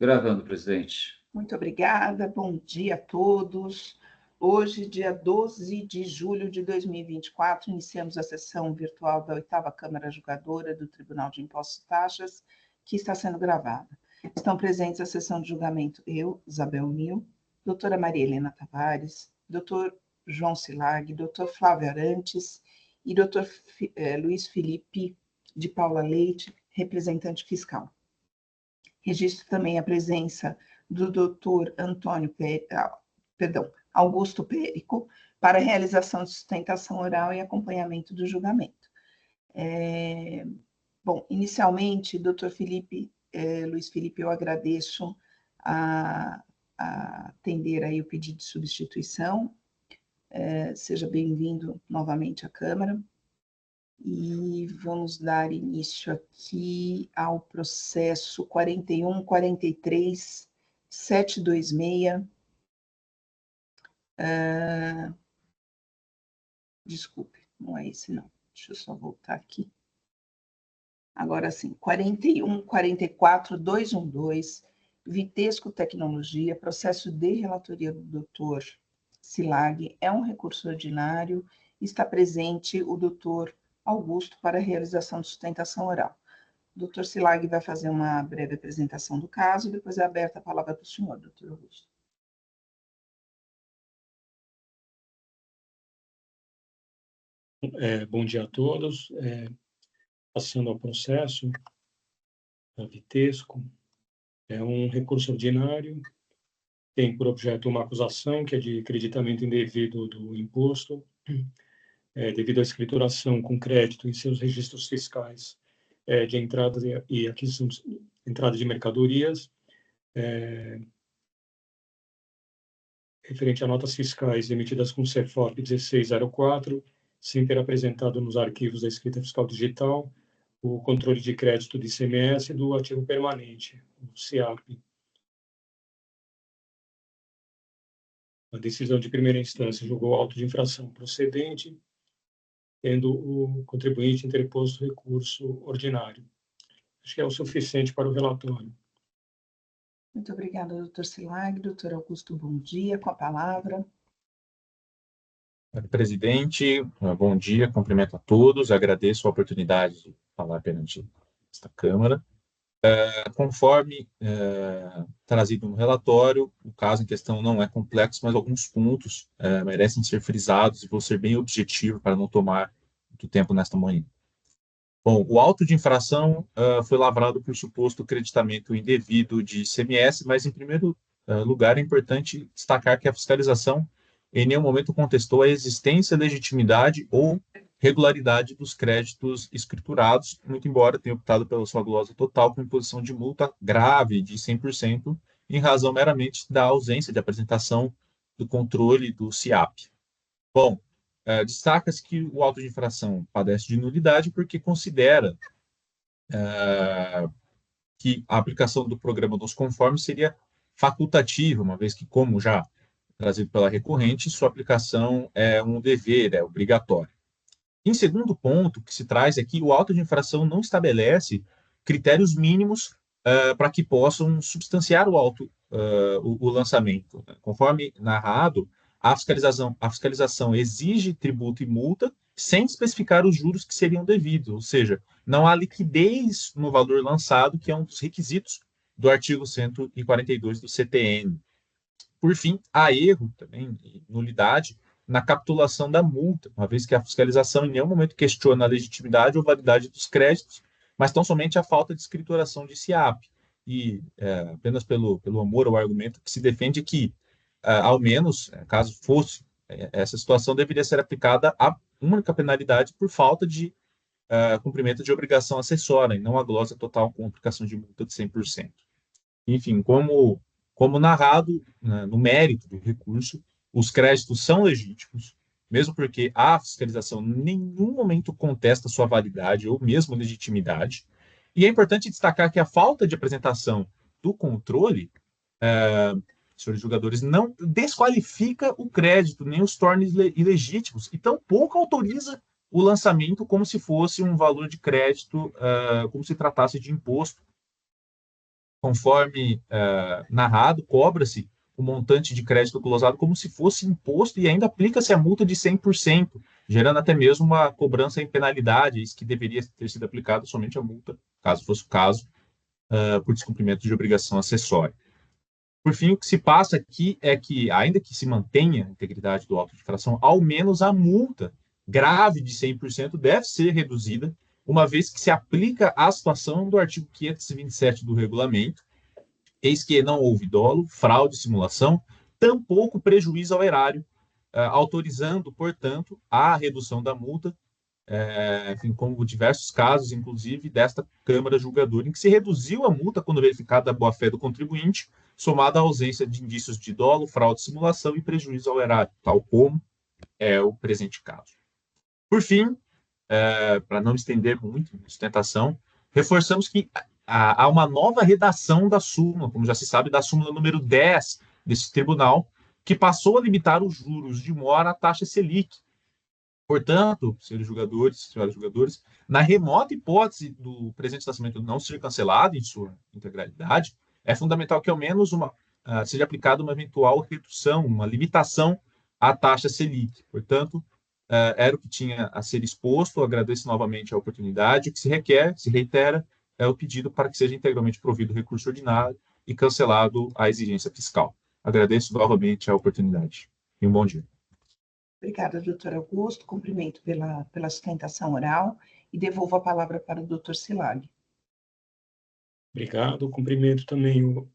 Gravando, presidente. Muito obrigada, bom dia a todos. Hoje, dia 12 de julho de 2024, iniciamos a sessão virtual da 8ª Câmara Julgadora do Tribunal de Impostos e Taxas, que está sendo gravada. Estão presentes à sessão de julgamento eu, Isabel Nil, doutora Maria Helena Tavares, doutor João Silag, doutor Flávio Arantes e doutor Luiz Felipe de Paula Leite, representante fiscal. Registro também a presença do doutor Augusto Périco, para realização de sustentação oral e acompanhamento do julgamento. Inicialmente, doutor Luiz Felipe, eu agradeço a atender aí o pedido de substituição. Seja bem-vindo novamente à Câmara. E vamos dar início aqui ao processo 41.43.726. Desculpe, não é esse não. Deixa eu só voltar aqui. Agora sim, 41.44.212, Vitesco Tecnologia, processo de relatoria do doutor Silag, é um recurso ordinário, está presente o doutor Augusto para a realização de sustentação oral. O doutor Silag vai fazer uma breve apresentação do caso, e depois é aberta a palavra para o senhor, doutor Augusto. Bom dia a todos. Passando ao processo, a Vitesco, é um recurso ordinário, tem por objeto uma acusação que é de creditamento indevido do imposto, devido à escrituração com crédito em seus registros fiscais de entrada e aquisição, entrada de mercadorias, referente a notas fiscais emitidas com CEFOP 1604, sem ter apresentado nos arquivos da escrita fiscal digital o controle de crédito de ICMS do ativo permanente, o CIAP. A decisão de primeira instância julgou o auto de infração procedente, tendo o contribuinte interposto recurso ordinário. Acho que é o suficiente para o relatório. Muito obrigada, doutor Silag. Doutor Augusto, bom dia, com a palavra. Presidente, bom dia, cumprimento a todos, agradeço a oportunidade de falar perante esta Câmara. Conforme trazido no relatório, o caso em questão não é complexo, mas alguns pontos merecem ser frisados e vou ser bem objetivo para não tomar muito tempo nesta manhã. Bom, o auto de infração foi lavrado por suposto creditamento indevido de ICMS, mas, em primeiro lugar, é importante destacar que a fiscalização em nenhum momento contestou a existência, legitimidade ou regularidade dos créditos escriturados, muito embora tenha optado pela sua glosa total com imposição de multa grave de 100%, em razão meramente da ausência de apresentação do controle do CIAP. Bom, destaca-se que o auto de infração padece de nulidade porque considera que a aplicação do programa dos conformes seria facultativa, uma vez que, como já trazido pela recorrente, sua aplicação é um dever, é obrigatório. Em segundo ponto, que se traz é que o auto de infração não estabelece critérios mínimos para que possam substanciar o lançamento. Conforme narrado, a fiscalização exige tributo e multa sem especificar os juros que seriam devidos, ou seja, não há liquidez no valor lançado, que é um dos requisitos do artigo 142 do CTN. Por fim, há erro também, nulidade, na capitulação da multa, uma vez que a fiscalização em nenhum momento questiona a legitimidade ou validade dos créditos, mas tão somente a falta de escrituração de CIAP. E apenas pelo amor ao argumento que se defende que, ao menos, caso fosse essa situação, deveria ser aplicada a única penalidade por falta de cumprimento de obrigação acessória, e não a glosa total com aplicação de multa de 100%. Enfim, como narrado, né, no mérito do recurso, os créditos são legítimos, mesmo porque a fiscalização em nenhum momento contesta sua validade ou mesmo legitimidade. E é importante destacar que a falta de apresentação do controle, senhores julgadores, não desqualifica o crédito, nem os torna ilegítimos, e tampouco autoriza o lançamento como se fosse um valor de crédito, como se tratasse de imposto, conforme narrado, cobra-se o montante de crédito glosado como se fosse imposto e ainda aplica-se a multa de 100%, gerando até mesmo uma cobrança em penalidade, isso que deveria ter sido aplicado somente a multa, caso fosse o caso, por descumprimento de obrigação acessória. Por fim, o que se passa aqui é que, ainda que se mantenha a integridade do auto de infração, ao menos a multa grave de 100% deve ser reduzida, uma vez que se aplica a situação do artigo 527 do regulamento, eis que não houve dolo, fraude, simulação, tampouco prejuízo ao erário, autorizando, portanto, a redução da multa, enfim, como diversos casos, inclusive, desta Câmara Julgadora, em que se reduziu a multa quando verificada a boa-fé do contribuinte, somada à ausência de indícios de dolo, fraude, simulação e prejuízo ao erário, tal como é o presente caso. Por fim, para não estender muito a sustentação, reforçamos que há uma nova redação da súmula, como já se sabe, da súmula número 10 desse tribunal, que passou a limitar os juros de mora à taxa Selic. Portanto, senhores julgadores, na remota hipótese do presente estacionamento não ser cancelado em sua integralidade, é fundamental que ao menos seja aplicada uma eventual redução, uma limitação à taxa Selic. Portanto, era o que tinha a ser exposto. Agradeço novamente a oportunidade. O que se requer, se reitera, é o pedido para que seja integralmente provido o recurso ordinário e cancelado a exigência fiscal. Agradeço novamente a oportunidade. E um bom dia. Obrigada, doutor Augusto. Cumprimento pela sustentação oral e devolvo a palavra para o doutor Silag. Obrigado. Cumprimento também o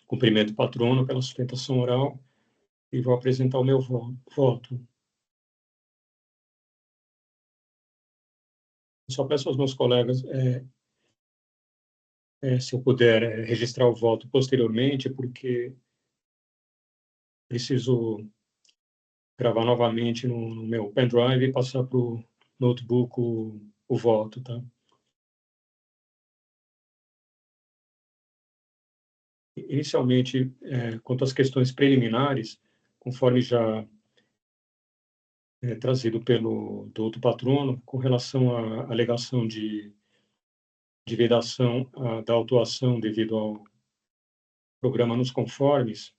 cumprimento o patrono pela sustentação oral e vou apresentar o meu voto. Só peço aos meus colegas, se eu puder registrar o voto posteriormente, porque preciso gravar novamente no meu pendrive e passar para o notebook o voto, tá? Inicialmente, quanto às questões preliminares, conforme já trazido pelo doutor patrono, com relação à alegação de vedação da autuação devido ao programa nos conformes,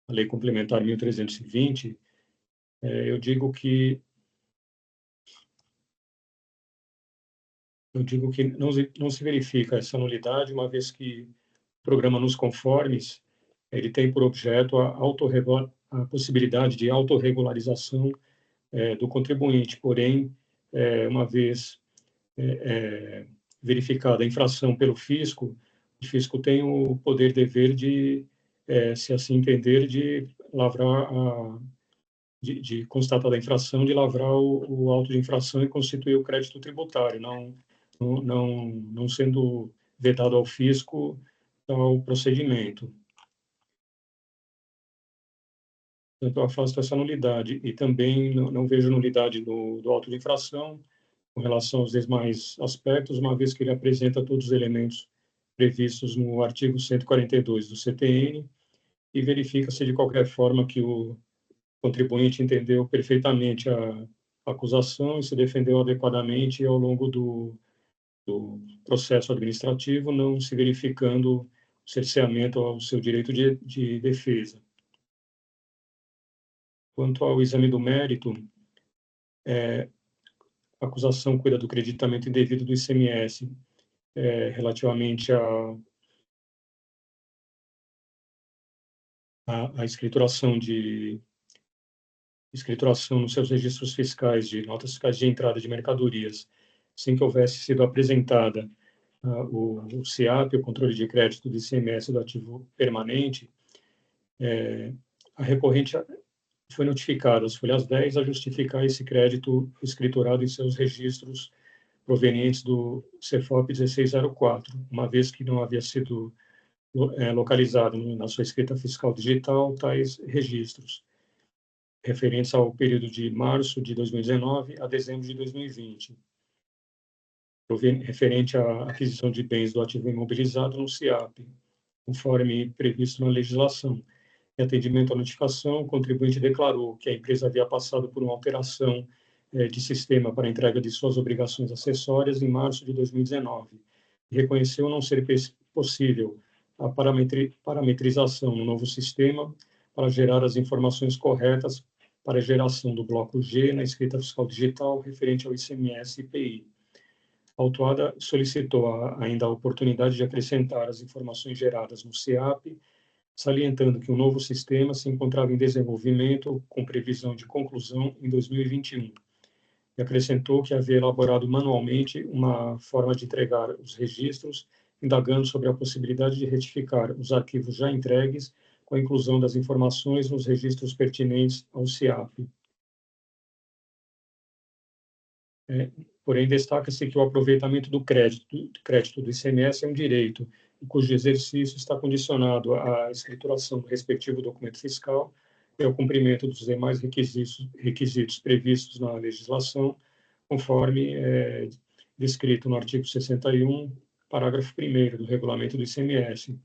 a Lei Complementar 1320, eu digo que não se verifica essa nulidade, uma vez que o programa nos conformes ele tem por objeto a possibilidade de autorregularização do contribuinte, porém, uma vez verificada a infração pelo fisco, o fisco tem o poder dever de, se assim entender, de lavrar de constatar a infração, de lavrar o auto de infração e constituir o crédito tributário, não sendo vedado ao fisco tal procedimento. Portanto, eu afasto essa nulidade e também não vejo nulidade do auto de infração com relação aos demais aspectos, uma vez que ele apresenta todos os elementos previstos no artigo 142 do CTN e verifica-se de qualquer forma que o contribuinte entendeu perfeitamente a acusação e se defendeu adequadamente ao longo do processo administrativo, não se verificando cerceamento ao seu direito de defesa. Quanto ao exame do mérito, a acusação cuida do creditamento indevido do ICMS relativamente à escrituração nos seus registros fiscais de notas fiscais de entrada de mercadorias, sem que houvesse sido apresentada o CIAP, o controle de crédito do ICMS do ativo permanente, a recorrente foi notificada às folhas 10 a justificar esse crédito escriturado em seus registros provenientes do CEFOP 1604, uma vez que não havia sido localizado na sua escrita fiscal digital tais registros, referentes ao período de março de 2019 a dezembro de 2020, referente à aquisição de bens do ativo imobilizado no CIAP, conforme previsto na legislação. Em atendimento à notificação, o contribuinte declarou que a empresa havia passado por uma alteração de sistema para a entrega de suas obrigações acessórias em março de 2019, reconheceu não ser possível a parametrização no novo sistema para gerar as informações corretas para a geração do bloco G na escrita fiscal digital referente ao ICMS e IPI. A autuada solicitou ainda a oportunidade de acrescentar as informações geradas no SEAP, salientando que o novo sistema se encontrava em desenvolvimento com previsão de conclusão em 2021. E acrescentou que havia elaborado manualmente uma forma de entregar os registros, indagando sobre a possibilidade de retificar os arquivos já entregues com a inclusão das informações nos registros pertinentes ao SEAP. Porém, destaca-se que o aproveitamento do crédito do ICMS é um direito, cujo exercício está condicionado à escrituração do respectivo documento fiscal e ao cumprimento dos demais requisitos previstos na legislação, conforme descrito no artigo 61, parágrafo 1º do regulamento do ICMS.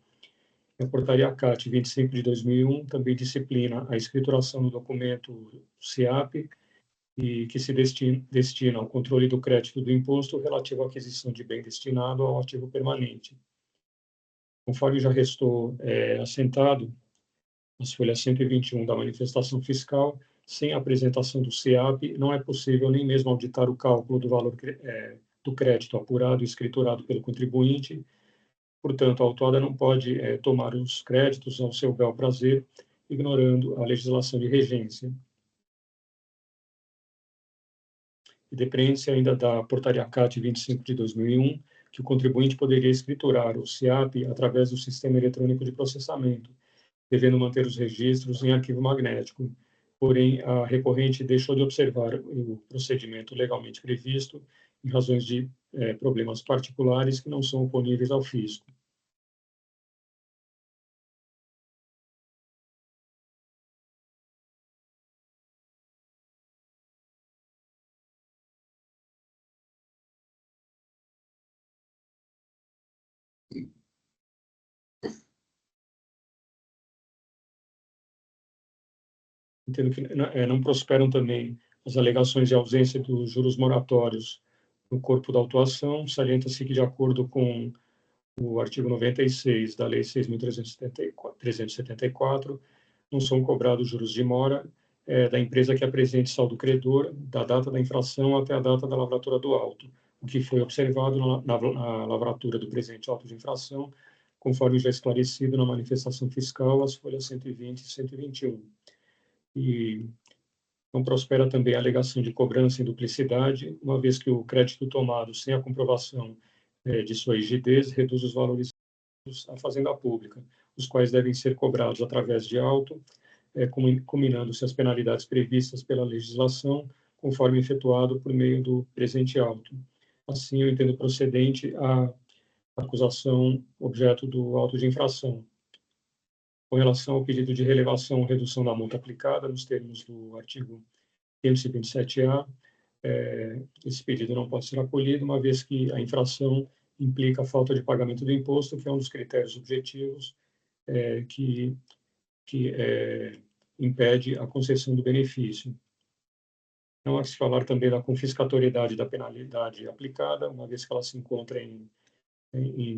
A portaria CAT 25 de 2001 também disciplina a escrituração do documento SEAP e que se destina ao controle do crédito do imposto relativo à aquisição de bem destinado ao ativo permanente. Conforme já restou assentado, as folhas 121 da manifestação fiscal, sem a apresentação do SEAP, não é possível nem mesmo auditar o cálculo do valor do crédito apurado e escriturado pelo contribuinte. Portanto, a autuada não pode tomar os créditos ao seu bel prazer, ignorando a legislação de regência. E depreende-se ainda da portaria CAT 25 de 2001, que o contribuinte poderia escriturar o SEAP através do sistema eletrônico de processamento, devendo manter os registros em arquivo magnético. Porém, a recorrente deixou de observar o procedimento legalmente previsto em razões de problemas particulares que não são oponíveis ao fisco. Entendo que não prosperam também as alegações de ausência dos juros moratórios no corpo da autuação. Salienta-se que, de acordo com o artigo 96 da Lei 6.374, não são cobrados juros de mora da empresa que apresente saldo credor da data da infração até a data da lavratura do auto, o que foi observado na lavratura do presente auto de infração, conforme já esclarecido na manifestação fiscal, as folhas 120 e 121. E não prospera também a alegação de cobrança em duplicidade, uma vez que o crédito tomado sem a comprovação de sua rigidez reduz os valores à fazenda pública, os quais devem ser cobrados através de auto, combinando-se as penalidades previstas pela legislação, conforme efetuado por meio do presente auto. Assim, eu entendo procedente a acusação objeto do auto de infração. Com relação ao pedido de relevação ou redução da multa aplicada, nos termos do artigo 527-A, esse pedido não pode ser acolhido, uma vez que a infração implica a falta de pagamento do imposto, que é um dos critérios objetivos que impede a concessão do benefício. Não há que se falar também da confiscatoriedade da penalidade aplicada, uma vez que ela se encontra em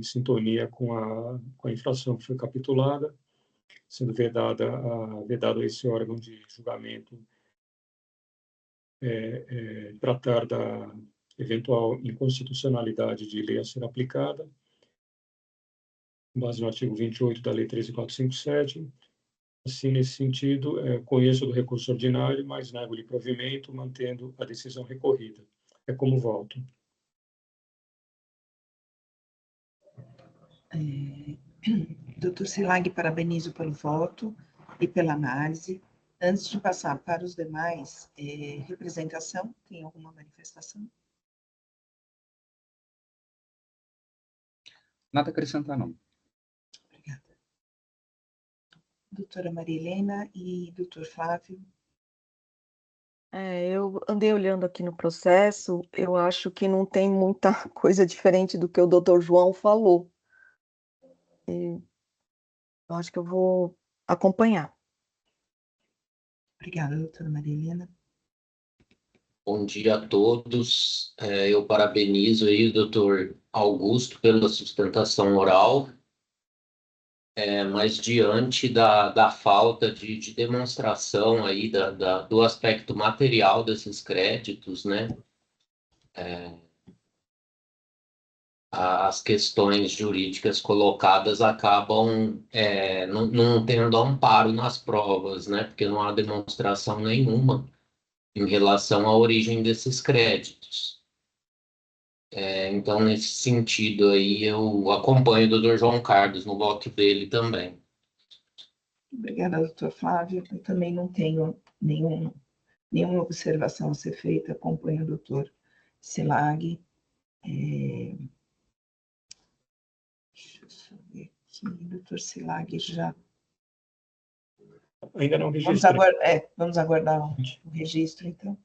sintonia com a infração que foi capitulada, sendo vedado a esse órgão de julgamento tratar da eventual inconstitucionalidade de lei a ser aplicada, com base no artigo 28 da Lei 13.457. Assim, nesse sentido, conheço do recurso ordinário, mas nego-lhe provimento, mantendo a decisão recorrida. É como voto. Dr. Silag, parabenizo pelo voto e pela análise. Antes de passar para os demais, representação, tem alguma manifestação? Nada a acrescentar, não. Obrigada. Doutora Maria Helena e doutor Flávio. Eu andei olhando aqui no processo, eu acho que não tem muita coisa diferente do que o doutor João falou. Eu acho que eu vou acompanhar. Obrigada, doutora Maria Helena. Bom dia a todos. Eu parabenizo aí o doutor Augusto pela sustentação oral, mas diante da falta de demonstração aí do aspecto material desses créditos, né? As questões jurídicas colocadas acabam não tendo amparo nas provas, né? Porque não há demonstração nenhuma em relação à origem desses créditos. Então, nesse sentido aí, eu acompanho o doutor João Carlos no voto dele também. Obrigada, doutor Flávio. Eu também não tenho nenhuma observação a ser feita, acompanho o doutor Silag. Deixa eu só ver aqui, doutor Silag já... Ainda não registrei. Vamos aguardar o registro, então.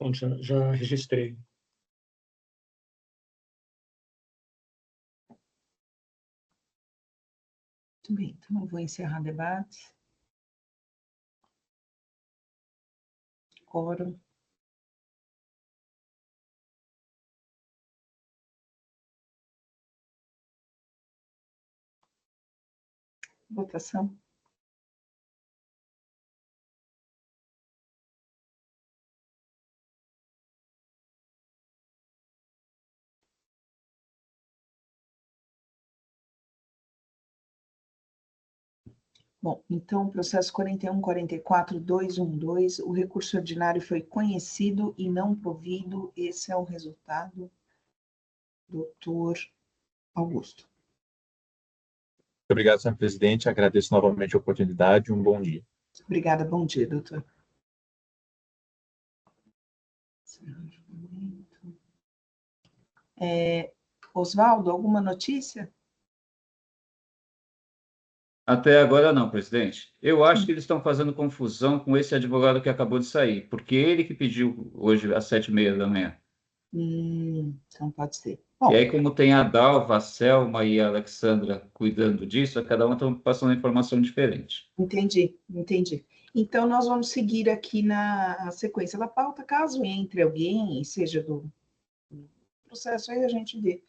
Bom, já registrei. Muito bem, então eu vou encerrar o debate. Quórum. Votação. Bom, então, processo 41.44.212, o recurso ordinário foi conhecido e não provido. Esse é o resultado, doutor Augusto. Muito obrigado, senhor presidente. Agradeço novamente a oportunidade. Um bom dia. Obrigada, bom dia, doutor. Oswaldo, alguma notícia? Até agora não, presidente. Eu acho que eles estão fazendo confusão com esse advogado que acabou de sair, porque ele que pediu hoje às 7h30 da manhã. Então pode ser. E Bom, aí, como tem a Dalva, a Selma e a Alexandra cuidando disso, cada uma está passando informação diferente. entendi. Então, nós vamos seguir aqui na sequência da pauta. Caso entre alguém, seja do processo, aí a gente vê.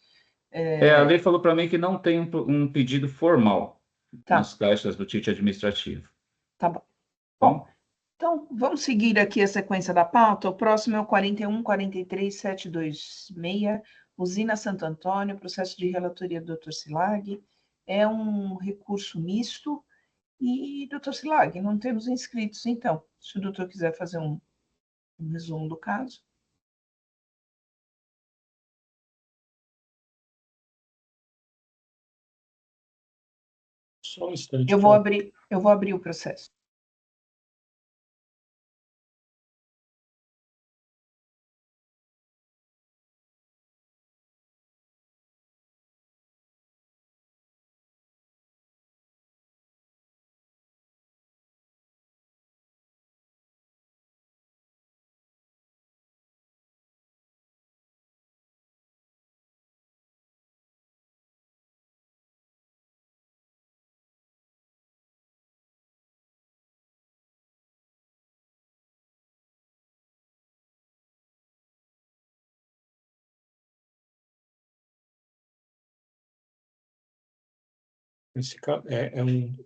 A lei falou para mim que não tem um pedido formal Tá. nas caixas do título administrativo. Tá bom. Bom, Então, vamos seguir aqui a sequência da pauta. O próximo é o 41.43.726, Usina Santo Antônio, processo de relatoria do Dr. Silag. É um recurso misto. E, doutor Silag, não temos inscritos, então. Se o doutor quiser fazer um resumo do caso. Só um instante. Eu vou abrir o processo.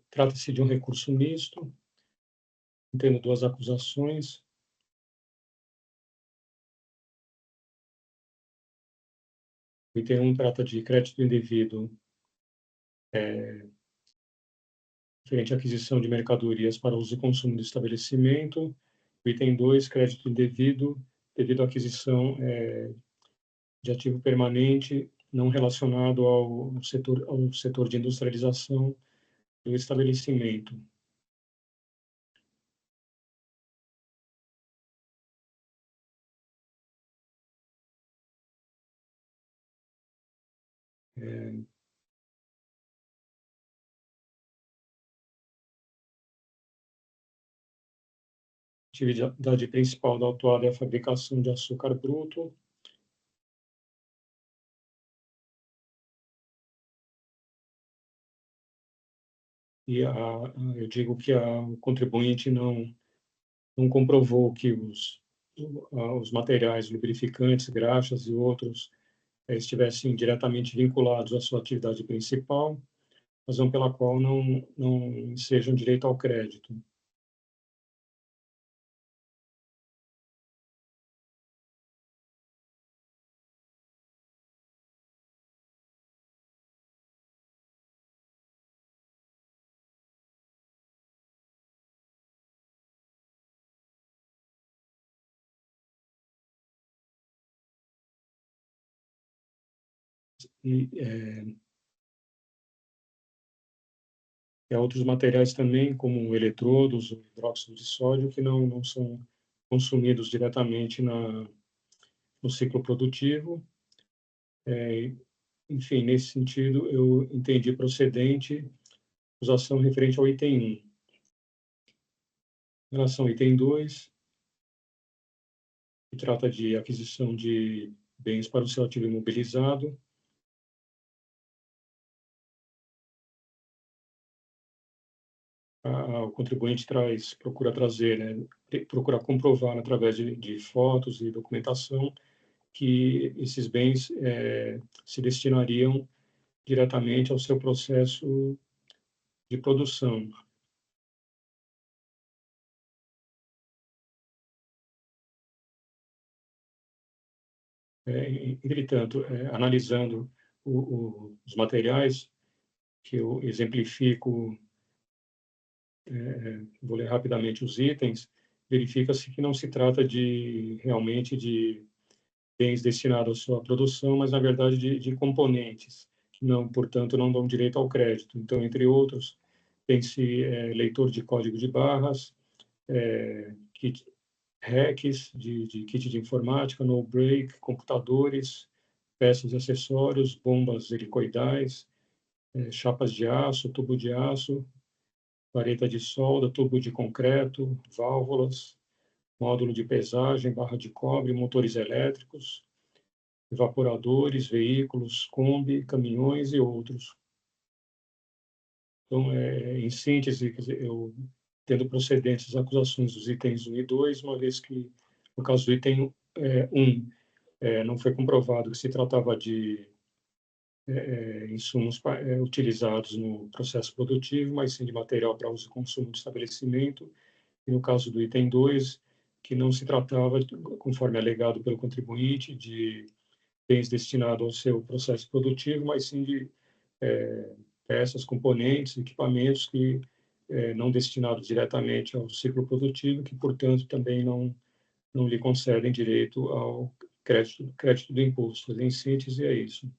Trata-se de um recurso misto, tendo duas acusações. O item 1 trata de crédito indevido referente à aquisição de mercadorias para uso e consumo do estabelecimento. O item 2, crédito indevido devido à aquisição de ativo permanente não relacionado ao setor de industrialização do estabelecimento. Atividade principal da autuada é a fabricação de açúcar bruto. E eu digo que o contribuinte não comprovou que os materiais lubrificantes, graxas e outros estivessem diretamente vinculados à sua atividade principal, razão pela qual não sejam direito ao crédito. E há outros materiais também, como eletrodos, o hidróxido de sódio, que não são consumidos diretamente no ciclo produtivo. Enfim, nesse sentido, eu entendi procedente acusação referente ao item 1. Em relação ao item 2, que trata de aquisição de bens para o seu ativo imobilizado, o contribuinte procura trazer, procura comprovar através de fotos e documentação que esses bens se destinariam diretamente ao seu processo de produção. Entretanto, analisando os materiais, que eu exemplifico, vou ler rapidamente os itens, verifica-se que não se trata realmente de bens destinados à sua produção, mas, na verdade, de componentes, que, portanto, não dão direito ao crédito. Então, entre outros, tem-se leitor de código de barras, kit hacks de kit de informática, no break, computadores, peças e acessórios, bombas helicoidais, chapas de aço, tubo de aço, vareta de solda, tubo de concreto, válvulas, módulo de pesagem, barra de cobre, motores elétricos, evaporadores, veículos, Kombi, caminhões e outros. Então, em síntese, quer dizer, eu tendo procedentes as acusações dos itens 1 e 2, uma vez que, no caso do item 1, não foi comprovado que se tratava de insumos utilizados no processo produtivo, mas sim de material para uso e consumo do estabelecimento, e no caso do item 2, que não se tratava, conforme alegado pelo contribuinte, de bens destinados ao seu processo produtivo, mas sim de peças, componentes, equipamentos que não destinados diretamente ao ciclo produtivo, que, portanto, também não lhe concedem direito ao crédito do imposto. Em síntese, é isso.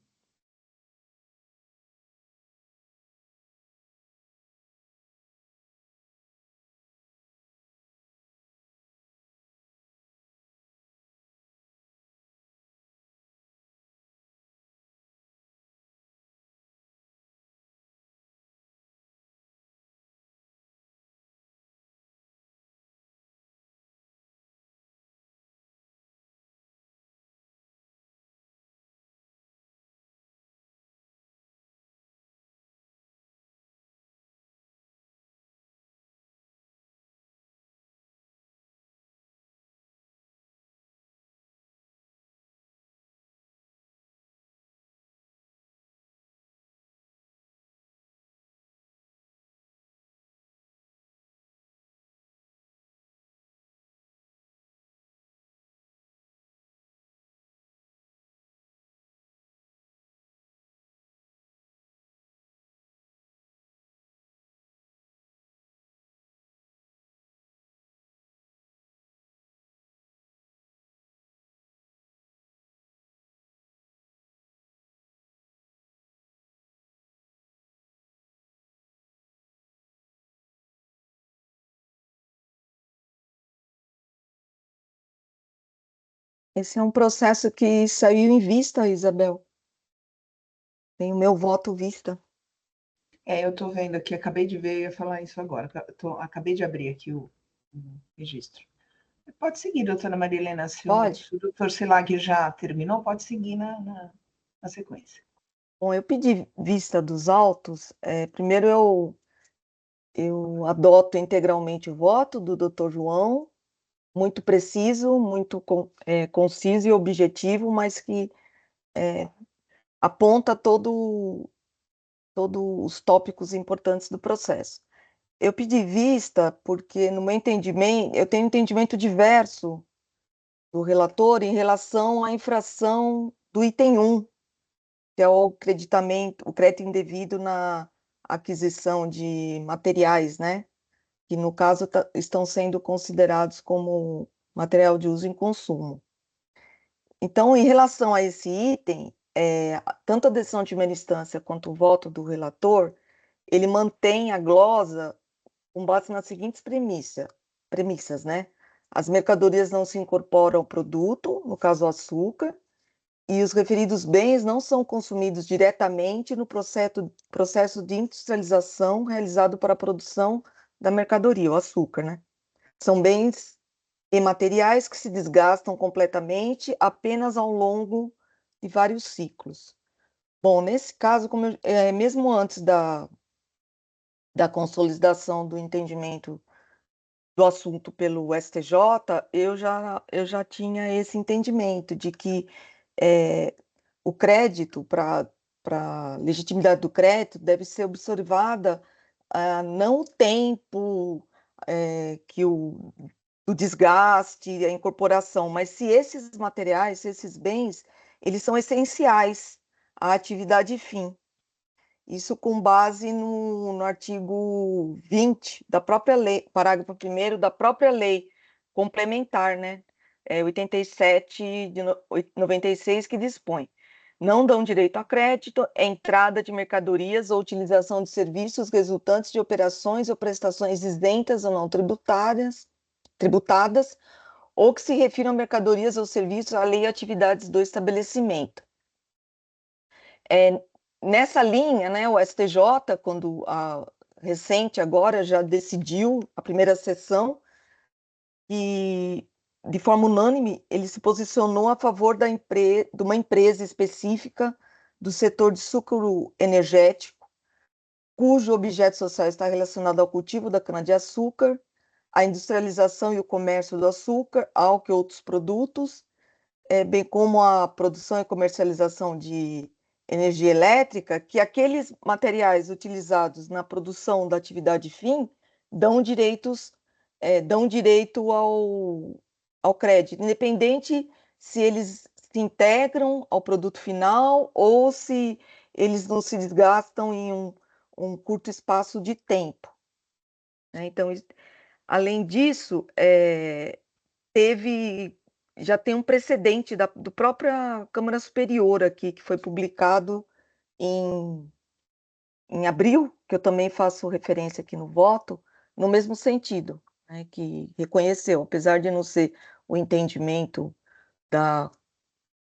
Esse é um processo que saiu em vista, Isabel. Tem o meu voto vista. Eu estou vendo aqui, acabei de ver, eu ia falar isso agora. Acabei de abrir aqui o registro. Pode seguir, doutora Maria Helena, se Pode? o doutor Silag já terminou, pode seguir na sequência. Bom, eu pedi vista dos autos. Primeiro, eu adoto integralmente o voto do Dr. João, muito preciso, muito conciso e objetivo, mas que aponta todos os tópicos importantes do processo. Eu pedi vista porque, no meu entendimento, eu tenho um entendimento diverso do relator em relação à infração do item 1, que é o crédito indevido na aquisição de materiais, né? Que, no caso, estão sendo considerados como material de uso em consumo. Então, em relação a esse item, tanto a decisão de primeira instância quanto o voto do relator, ele mantém a glosa com base nas seguintes premissas, né? As mercadorias não se incorporam ao produto, no caso o açúcar, e os referidos bens não são consumidos diretamente no processo de industrialização realizado para a produção da mercadoria, o açúcar, né? São bens imateriais que se desgastam completamente apenas ao longo de vários ciclos. Bom, nesse caso, mesmo antes da consolidação do entendimento do assunto pelo STJ, eu já tinha esse entendimento de que o crédito, para a legitimidade do crédito, deve ser observada não o tempo que o desgaste, a incorporação, mas se esses materiais, se esses bens, eles são essenciais à atividade fim. Isso com base no artigo 20 da própria lei, parágrafo 1º da própria lei complementar, né? 87 de 96, que dispõe: não dão direito a crédito a entrada de mercadorias ou utilização de serviços resultantes de operações ou prestações isentas ou não tributadas, ou que se refiram a mercadorias ou serviços à lei e atividades do estabelecimento. Nessa linha, né, o STJ, quando recente agora, já decidiu a primeira sessão e, de forma unânime, ele se posicionou a favor de uma empresa específica do setor de sucro energético, cujo objeto social está relacionado ao cultivo da cana-de-açúcar, à industrialização e o comércio do açúcar, álcool e outros produtos, bem como a produção e comercialização de energia elétrica, que aqueles materiais utilizados na produção da atividade fim dão direito ao crédito, independente se eles se integram ao produto final ou se eles não se desgastam em um curto espaço de tempo. Então, além disso, já tem um precedente do própria Câmara Superior aqui, que foi publicado em abril, que eu também faço referência aqui no voto, no mesmo sentido, né, que reconheceu, apesar de não ser o entendimento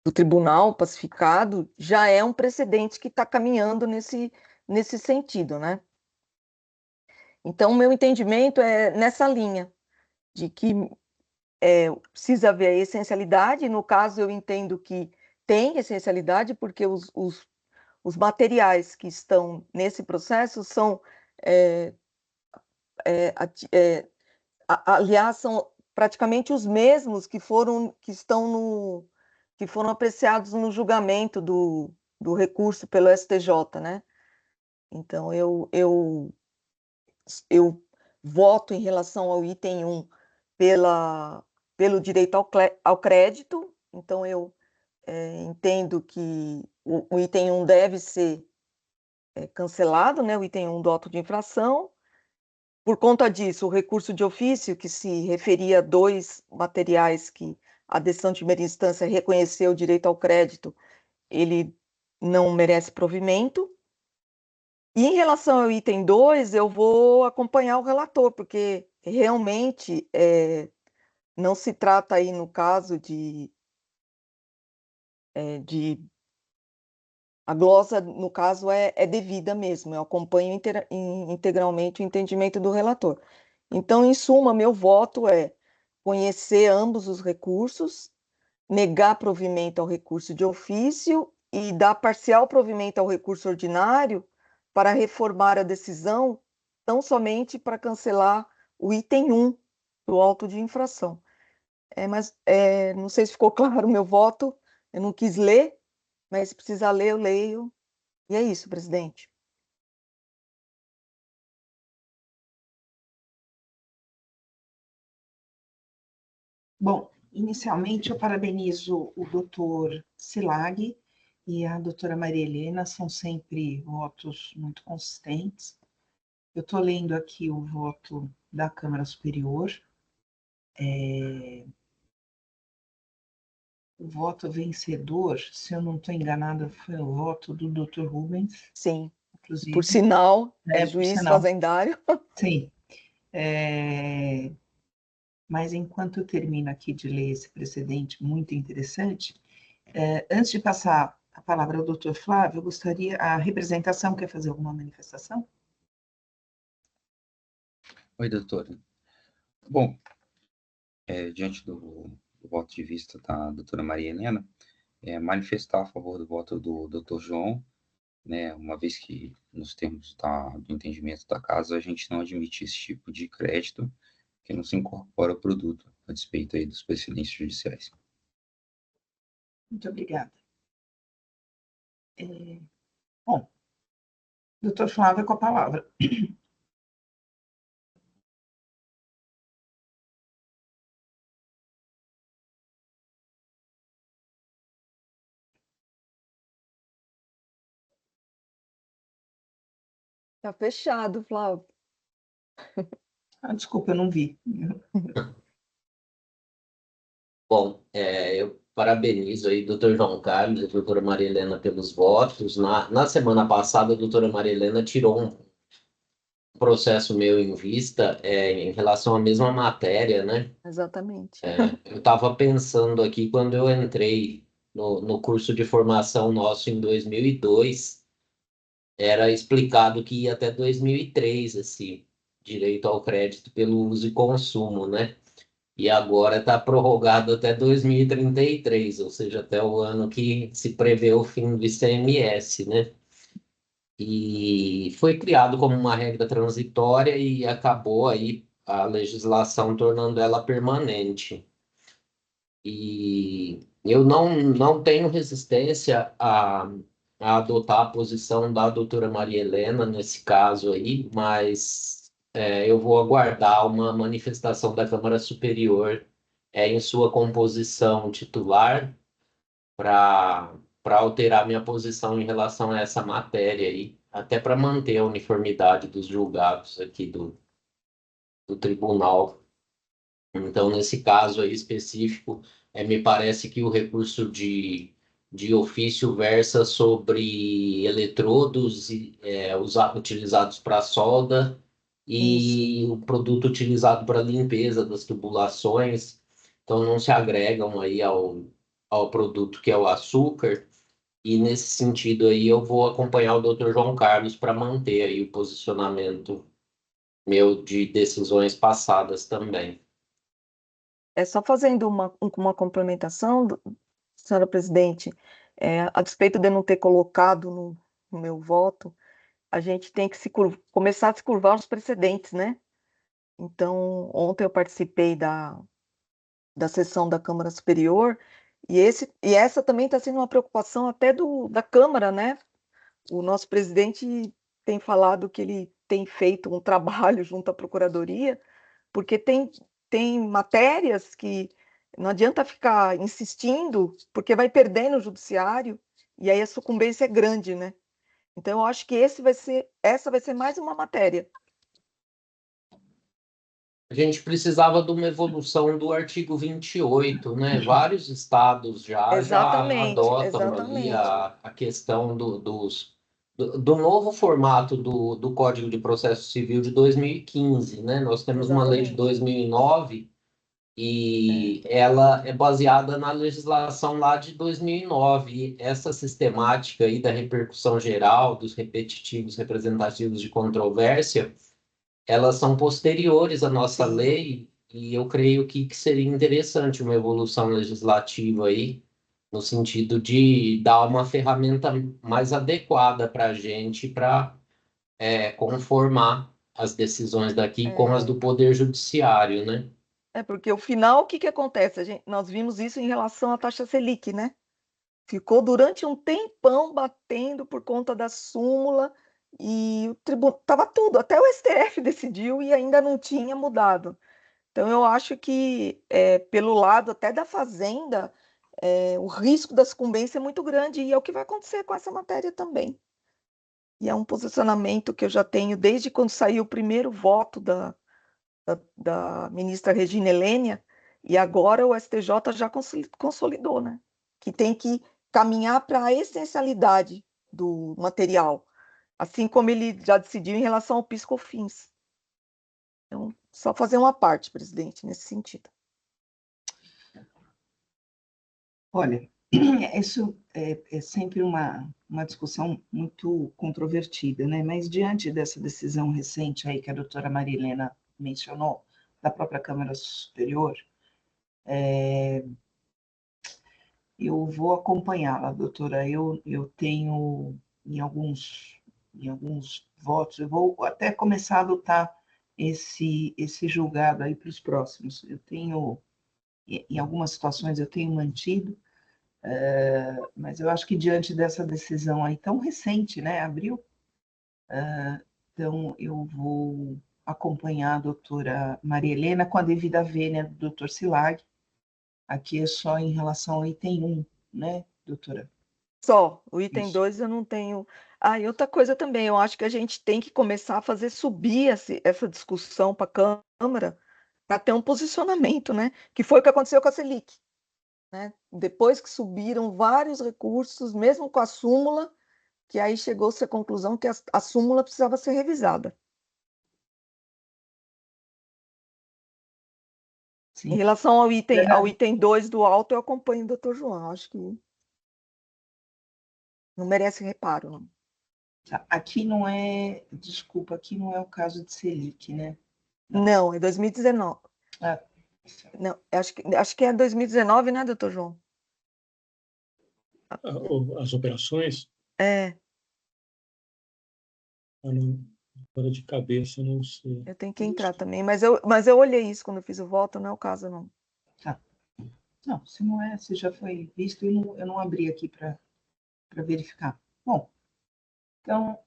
do tribunal pacificado, já é um precedente que está caminhando nesse sentido, né? Então, o meu entendimento é nessa linha, de que precisa haver a essencialidade. No caso, eu entendo que tem essencialidade, porque os materiais que estão nesse processo são, aliás, são praticamente os mesmos que foram apreciados no julgamento do recurso pelo STJ, né? Então, eu voto em relação ao item 1 pelo direito ao crédito. Então, eu entendo que o item 1 deve ser cancelado, né? O item 1 do auto de infração. Por conta disso, o recurso de ofício, que se referia a 2 materiais que a decisão de primeira instância reconheceu o direito ao crédito, ele não merece provimento. E em relação ao item 2, eu vou acompanhar o relator, porque realmente não se trata aí, no caso, de A glosa, no caso, é devida mesmo, eu acompanho integralmente o entendimento do relator. Então, em suma, meu voto é conhecer ambos os recursos, negar provimento ao recurso de ofício e dar parcial provimento ao recurso ordinário para reformar a decisão, tão somente para cancelar o item 1 do auto de infração. Mas não sei se ficou claro o meu voto, eu não quis ler, mas se precisar ler, eu leio. E é isso, presidente. Bom, inicialmente eu parabenizo o doutor Silag e a doutora Maria Helena, são sempre votos muito consistentes. Eu estou lendo aqui o voto da Câmara Superior. O voto vencedor, se eu não estou enganada, foi o voto do Dr. Rubens. Sim, inclusive. Por sinal, por juiz sinal. fazendário. Sim. Mas enquanto eu termino aqui de ler esse precedente muito interessante, antes de passar a palavra ao doutor Flávio, eu gostaria, a representação quer fazer alguma manifestação? Oi, doutora. Bom, diante do voto de vista da doutora Maria Helena, manifestar a favor do voto do doutor João, né, uma vez que, nos termos do entendimento da casa, a gente não admite esse tipo de crédito que não se incorpora ao produto, a despeito aí dos precedentes judiciais. Muito obrigada. Bom, doutor Flávio, com a palavra. Está fechado, Flávio. Desculpa, eu não vi. Bom, eu parabenizo aí o doutor João Carlos e a doutora Maria Helena pelos votos. Na semana passada, a doutora Maria Helena tirou um processo meu em vista em relação à mesma matéria, né? Exatamente. Eu estava pensando aqui, quando eu entrei no curso de formação nosso em 2002, era explicado que ia até 2003, esse direito ao crédito pelo uso e consumo, né? E agora está prorrogado até 2033, ou seja, até o ano que se prevê o fim do ICMS, né? E foi criado como uma regra transitória e acabou aí a legislação tornando ela permanente. E eu não tenho resistência a adotar a posição da doutora Maria Helena nesse caso aí, mas eu vou aguardar uma manifestação da Câmara Superior em sua composição titular para alterar minha posição em relação a essa matéria aí, até para manter a uniformidade dos julgados aqui do tribunal. Então, nesse caso aí específico, me parece que o recurso de ofício versa sobre eletrodos utilizados para solda e o produto utilizado para limpeza das tubulações. Então, não se agregam aí ao produto que é o açúcar. E, nesse sentido aí, eu vou acompanhar o Dr. João Carlos para manter aí o posicionamento meu de decisões passadas também. Só fazendo uma complementação, senhora presidente, a despeito de eu não ter colocado no meu voto, a gente tem que começar a se curvar os precedentes, né? Então, ontem eu participei da sessão da Câmara Superior e essa também está sendo uma preocupação até da Câmara, né? O nosso presidente tem falado que ele tem feito um trabalho junto à Procuradoria, porque tem matérias que não adianta ficar insistindo, porque vai perder no judiciário, e aí a sucumbência é grande, né? Então, eu acho que essa vai ser mais uma matéria. A gente precisava de uma evolução do artigo 28, né? Vários estados já adotam ali a questão do novo formato do Código de Processo Civil de 2015, né? Nós temos uma lei de 2009 e ela é baseada na legislação lá de 2009. E essa sistemática aí da repercussão geral, dos repetitivos representativos de controvérsia, elas são posteriores à nossa Sim. lei, e eu creio que seria interessante uma evolução legislativa aí, no sentido de dar uma ferramenta mais adequada para a gente, para conformar as decisões daqui com as do Poder Judiciário, né? Porque o final, o que acontece? Nós vimos isso em relação à taxa Selic, né? Ficou durante um tempão batendo por conta da súmula e o tribunal estava tudo, até o STF decidiu e ainda não tinha mudado. Então eu acho que pelo lado até da Fazenda, o risco da sucumbência é muito grande e é o que vai acontecer com essa matéria também. E é um posicionamento que eu já tenho desde quando saiu o primeiro voto da ministra Regina Helênia, e agora o STJ já consolidou, né? Que tem que caminhar para a essencialidade do material, assim como ele já decidiu em relação ao PIS/COFINS. Então, só fazer uma parte, presidente, nesse sentido. Olha, isso é sempre uma discussão muito controvertida, né? Mas diante dessa decisão recente aí que a doutora Maria Helena mencionou, da própria Câmara Superior, eu vou acompanhá-la, doutora. Eu tenho em alguns votos, eu vou até começar a adotar esse julgado aí para os próximos. Eu tenho, em algumas situações, eu tenho mantido, mas eu acho que diante dessa decisão aí tão recente, né, abril, então eu vou acompanhar a doutora Maria Helena com a devida vênia do doutor Silag. Aqui é só em relação ao item 1, né, doutora? Só, o item Isso. 2 eu não tenho. E outra coisa também, eu acho que a gente tem que começar a fazer subir essa discussão para a Câmara para ter um posicionamento, né? Que foi o que aconteceu com a Selic. Né? Depois que subiram vários recursos, mesmo com a súmula, que aí chegou-se à conclusão que a súmula precisava ser revisada. Sim. Em relação ao item 2 do auto, eu acompanho o doutor João. Acho que não merece reparo, não. Aqui não é, desculpa, aqui não é o caso de Selic, né? Não, é 2019. Não, acho que é 2019, né, doutor João? As operações, agora de cabeça, não sei. Eu tenho que entrar também, mas eu olhei isso quando eu fiz o voto, não é o caso, não. Tá. Não, se não é, se já foi visto, eu não abri aqui para verificar. Bom, então,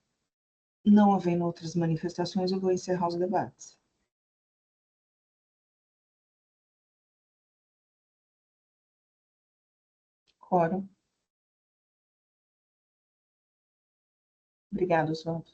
não havendo outras manifestações, eu vou encerrar os debates. Quórum. Obrigada, Oswaldo.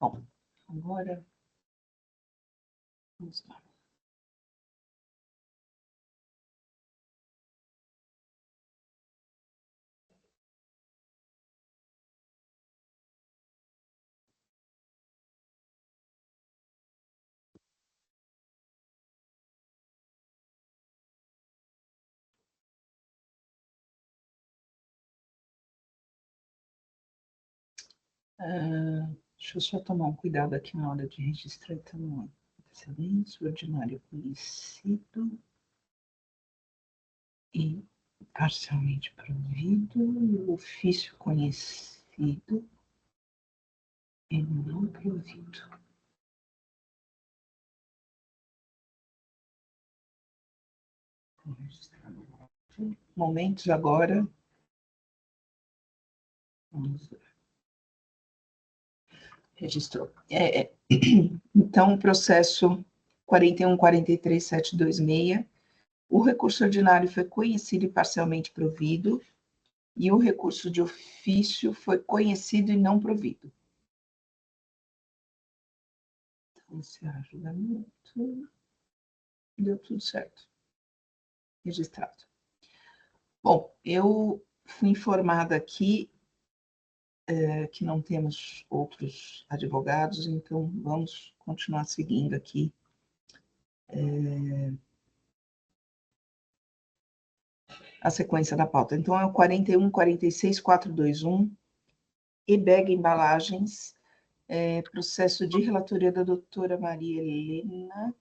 Bom, agora vamos lá. Deixa eu só tomar um cuidado aqui na hora de registrar. Então, excelência, ordinário conhecido e parcialmente provido, e o ofício conhecido e não provido. Momentos agora. Vamos ver. Registrou. Então, o processo 41.43.726, o recurso ordinário foi conhecido e parcialmente provido, e o recurso de ofício foi conhecido e não provido. Então, encerrar julgamento. Deu tudo certo. Registrado. Bom, eu fui informada aqui que não temos outros advogados, então vamos continuar seguindo aqui. A sequência da pauta. Então, é o 41, 46, 421, EBEG Embalagens, processo de relatoria da doutora Maria Helena.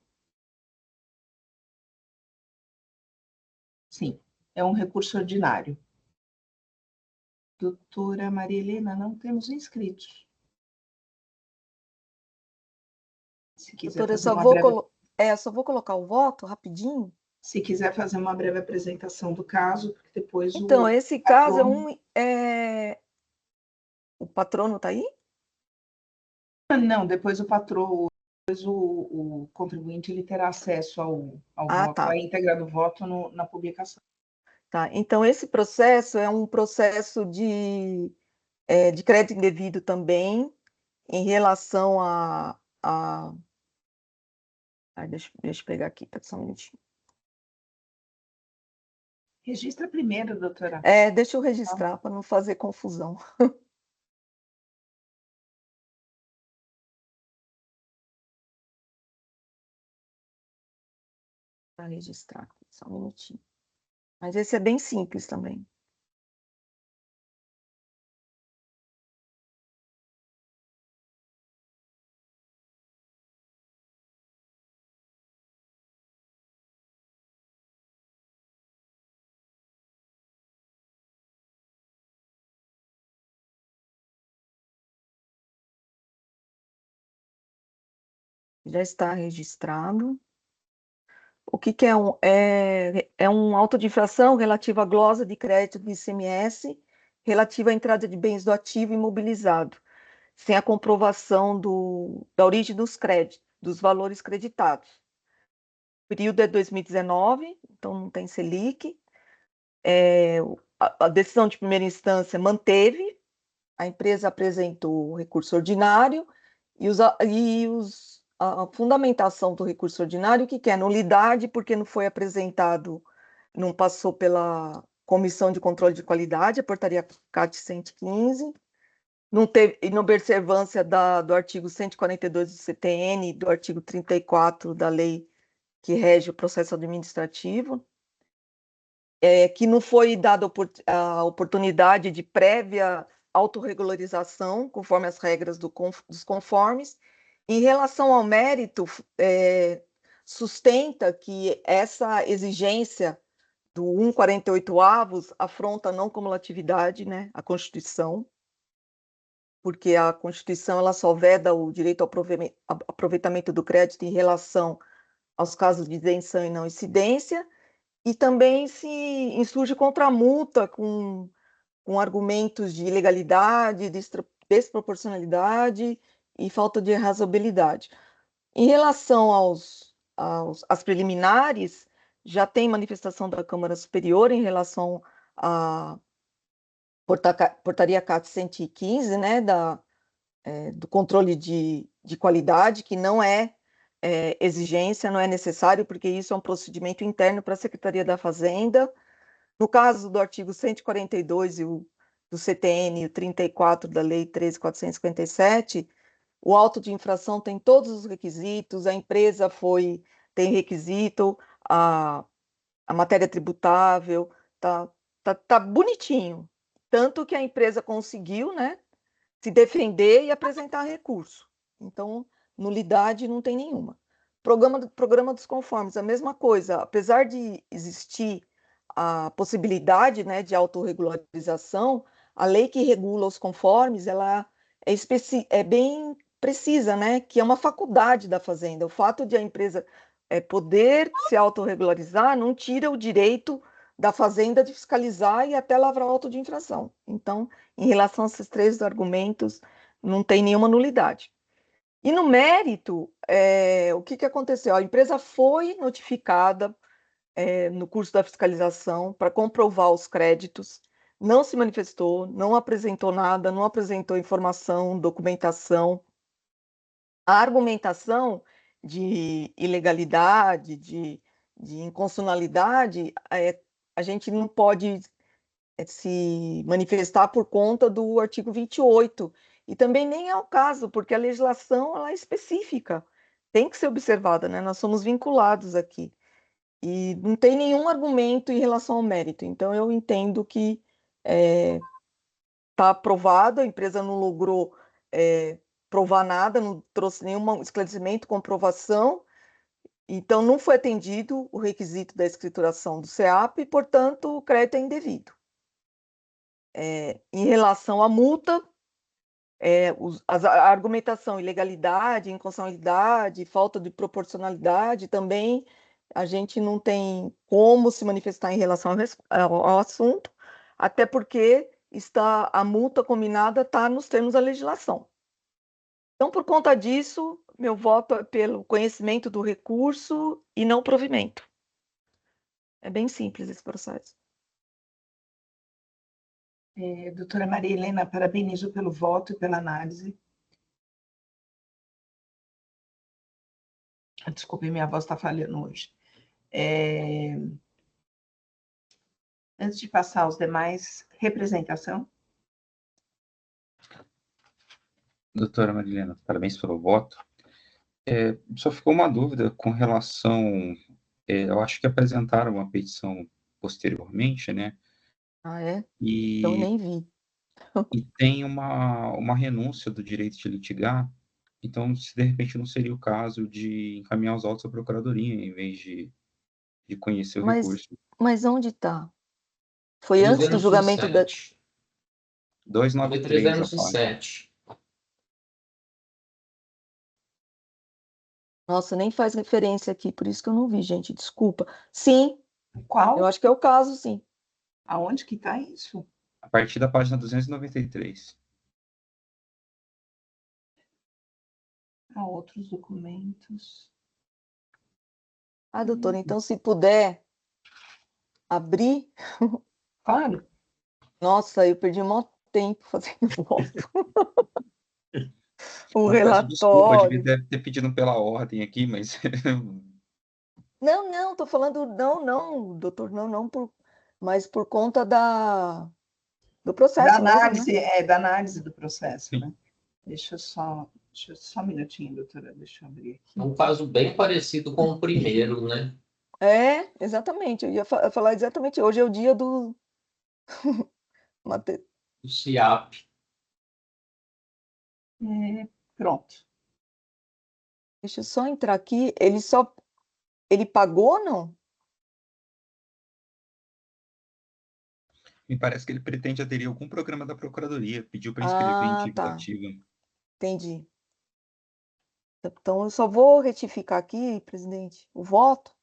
Sim, é um recurso ordinário. Doutora Maria Helena, não temos inscritos. Se quiser Doutora, fazer uma breve... só vou colocar o voto rapidinho. Se quiser fazer uma breve apresentação do caso, porque depois então, esse caso o patrono está aí? Não, depois o contribuinte ele terá acesso ao voto, tá. à íntegra do voto na publicação. Tá, então esse processo é um processo de crédito indevido também, em relação deixa eu pegar aqui, tá só um minutinho. Registra primeiro, doutora. Deixa eu registrar para não fazer confusão. Para registrar, só um minutinho. Mas esse é bem simples também. Já está registrado. O que é um auto de infração relativo à glosa de crédito do ICMS, relativa à entrada de bens do ativo imobilizado, sem a comprovação da origem dos créditos, dos valores creditados. O período é 2019, então não tem Selic. A decisão de primeira instância manteve, a empresa apresentou o recurso ordinário a fundamentação do recurso ordinário, que é nulidade, porque não foi apresentado, não passou pela Comissão de Controle de Qualidade, a portaria CAT 115, não teve inobservância do artigo 142 do CTN, do artigo 34 da lei que rege o processo administrativo, que não foi dada a oportunidade de prévia autorregularização, conforme as regras dos conformes. Em relação ao mérito, sustenta que essa exigência do 1,48 afronta a não cumulatividade, né, a Constituição, porque a Constituição ela só veda o direito ao aproveitamento do crédito em relação aos casos de isenção e não incidência, e também se insurge contra a multa com argumentos de ilegalidade, desproporcionalidade e falta de razoabilidade. Em relação às preliminares, já tem manifestação da Câmara Superior em relação à portaria CAT 115, né, do controle de qualidade, que não é exigência, não é necessário, porque isso é um procedimento interno para a Secretaria da Fazenda. No caso do artigo 142 do CTN e o 34 da Lei 13.457, o auto de infração tem todos os requisitos, a empresa tem requisito, a matéria tributável, tá bonitinho. Tanto que a empresa conseguiu, né, se defender e apresentar recurso. Então, nulidade não tem nenhuma. Programa dos conformes, a mesma coisa. Apesar de existir a possibilidade, né, de autorregularização, a lei que regula os conformes, ela é bem precisa, né, que é uma faculdade da Fazenda. O fato de a empresa poder se autorregularizar não tira o direito da Fazenda de fiscalizar e até lavrar auto de infração. Então, em relação a esses três argumentos, não tem nenhuma nulidade. E no mérito, o que aconteceu? A empresa foi notificada no curso da fiscalização para comprovar os créditos, não se manifestou, não apresentou nada, não apresentou informação, documentação. A argumentação de ilegalidade, de inconstitucionalidade, a gente não pode se manifestar por conta do artigo 28. E também nem é o caso, porque a legislação ela é específica, tem que ser observada, né? Nós somos vinculados aqui. E não tem nenhum argumento em relação ao mérito. Então, eu entendo que está aprovado, a empresa não logrou provar nada, não trouxe nenhum esclarecimento, comprovação, então não foi atendido o requisito da escrituração do SEAP e, portanto, o crédito é indevido. Em relação à multa, a argumentação ilegalidade, inconstitucionalidade, falta de proporcionalidade, também a gente não tem como se manifestar em relação ao assunto, até porque a multa combinada está nos termos da legislação. Então, por conta disso, meu voto é pelo conhecimento do recurso e não provimento. É bem simples esse processo. Doutora Maria Helena, parabenizo pelo voto e pela análise. Desculpe, minha voz está falhando hoje. Antes de passar aos demais, representação. Doutora Marilena, parabéns pelo voto. Só ficou uma dúvida com relação... eu acho que apresentaram uma petição posteriormente, né? Ah, é? E, Então, nem vi. e tem uma renúncia do direito de litigar. Então, se de repente não seria o caso de encaminhar os autos à procuradoria, em vez de conhecer o recurso. Mas onde está? Foi antes do julgamento da... 293, a página. 307. Nossa, nem faz referência aqui, por isso que eu não vi, gente, desculpa. Sim, Qual? eu acho que é o caso, sim. Aonde que está isso? A partir da página 293. Há outros documentos. Ah, doutora, então se puder abrir... Claro. Nossa, eu perdi um tempo fazendo voto. O Peço desculpa, eu relatório. devia ter pedido pela ordem aqui, mas... Não, tô falando, não, doutor, não, mas por conta do processo mesmo, né? Da análise do processo, né? Deixa eu só um minutinho, doutora, deixa eu abrir aqui. É um caso bem parecido com o primeiro, né? Exatamente, eu ia falar exatamente, hoje é o dia do... O CIAP. Pronto. Deixa eu só entrar aqui, ele pagou ou não? Me parece que ele pretende aderir a algum programa da Procuradoria, pediu para inscrever em Tá, ativa. entendi. Então, eu só vou retificar aqui, presidente, o voto.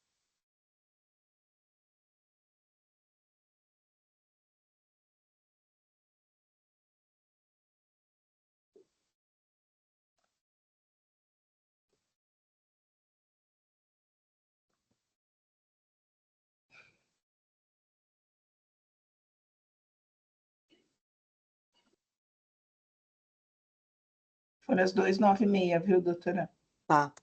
Foram as 296, viu, doutora? Tá.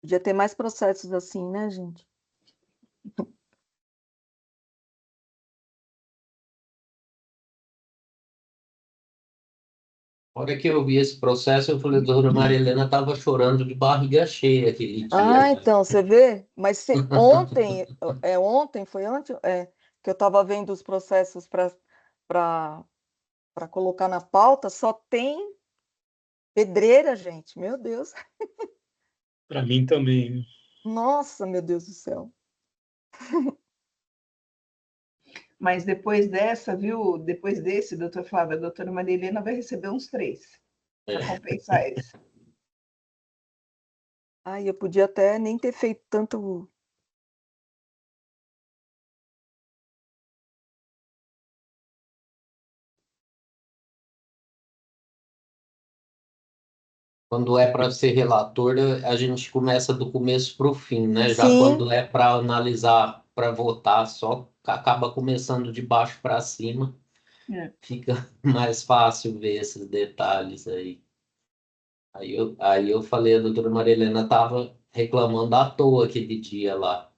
Podia ter mais processos assim, né, gente? A hora que eu vi esse processo, eu falei, doutora Maria Helena estava chorando de barriga cheia aquele dia. Ah, então, você vê? Mas ontem, foi ontem, que eu estava vendo os processos para colocar na pauta, só tem pedreira, gente. Meu Deus. Para mim também. Nossa, meu Deus do céu. Mas depois dessa, viu? Depois desse, doutor Flávio, a doutora Maria Helena vai receber uns 3 para compensar esse. Ai, eu podia até nem ter feito tanto. Quando é para ser relator, a gente começa do começo para o fim, né? Já Sim. quando é para analisar, para votar, só acaba começando de baixo para cima. É. Fica mais fácil ver esses detalhes aí. Aí eu falei, a doutora Maria Helena estava reclamando à toa aquele dia lá.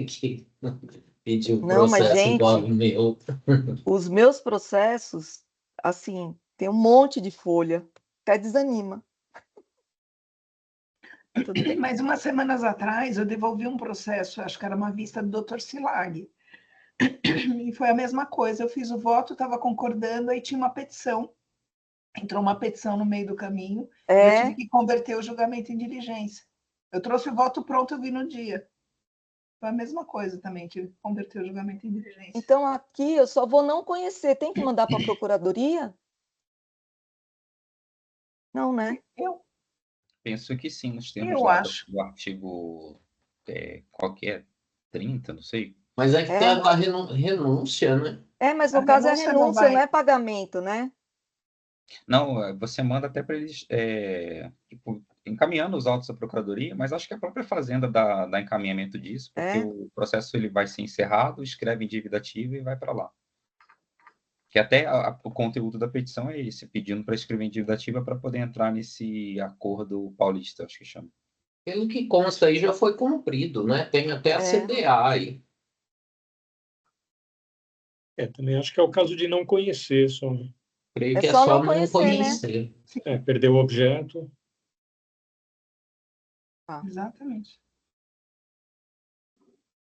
Que pediu Não, mas, processo igual gente, o meu. os meus processos, assim, tem um monte de folha, até desanima. Tá tudo bem. Mas umas semanas atrás eu devolvi um processo, acho que era uma vista do doutor Silag. E foi a mesma coisa, eu fiz o voto, estava concordando, aí tinha uma petição. Entrou uma petição no meio do caminho, e eu tive que converter o julgamento em diligência. Eu trouxe o voto pronto, eu vi no dia. Foi a mesma coisa também, tive que converter o julgamento em diligência. Então, aqui eu só vou não conhecer. Tem que mandar para a procuradoria? Não, né? Eu Penso que sim, nos termos Eu lá acho. do artigo qualquer 30, não sei. Mas é que tem a renúncia, né? Mas A no caso é renúncia não renúncia, vai- não é pagamento, né? Não, você manda até para eles tipo, encaminhando os autos à procuradoria, mas acho que a própria Fazenda dá encaminhamento disso, porque o processo ele vai ser encerrado, escreve em dívida ativa e vai para lá. Que até o conteúdo da petição é esse, pedindo para escrever em dívida ativa para poder entrar nesse acordo paulista, acho que chama. Pelo que consta aí, já foi cumprido, né? Tem até a CDA aí. Também acho que é o caso de não conhecer só. Creio que é só só não não conhecer, né? Perder o objeto. Exatamente.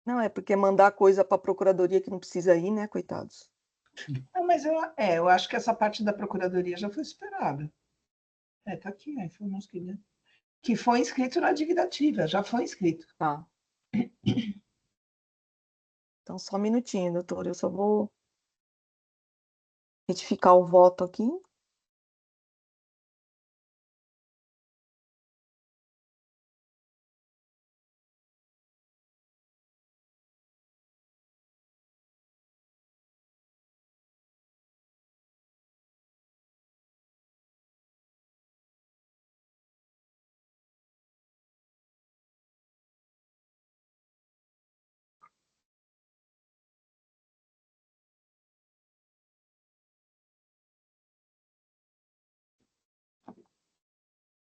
Não, é porque mandar coisa para a procuradoria que não precisa ir, né, coitados? Não, mas eu acho que essa parte da procuradoria já foi superada. Tá aqui a informação que foi inscrito na dívida ativa, já foi inscrito. Tá. Então, só um minutinho, doutor. Eu só vou retificar o voto aqui.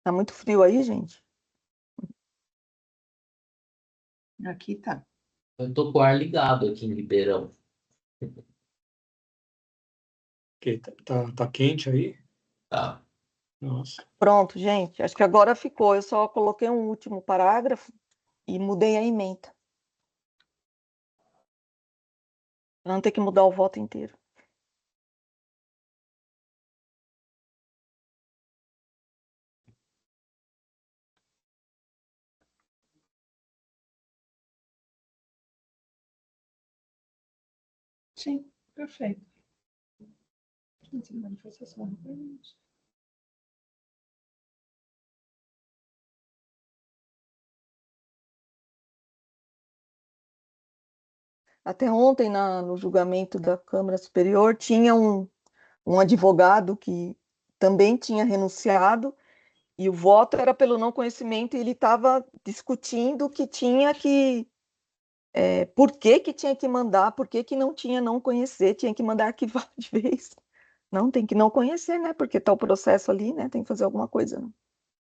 Tá muito frio aí, gente? Aqui tá. Eu tô com o ar ligado aqui em Ribeirão. Tá quente aí? Tá. Nossa. Pronto, gente. Acho que agora ficou. Eu só coloquei um último parágrafo e mudei a ementa. Para não ter que mudar o voto inteiro. Sim, perfeito. Manifestação. Até ontem, no julgamento da Câmara Superior, tinha um advogado que também tinha renunciado e o voto era pelo não conhecimento e ele estava discutindo que tinha que... por que tinha que mandar, por que não tinha não conhecer, tinha que mandar arquivar de vez. Não, tem que não conhecer, né? Porque está o processo ali, né? Tem que fazer alguma coisa. Né?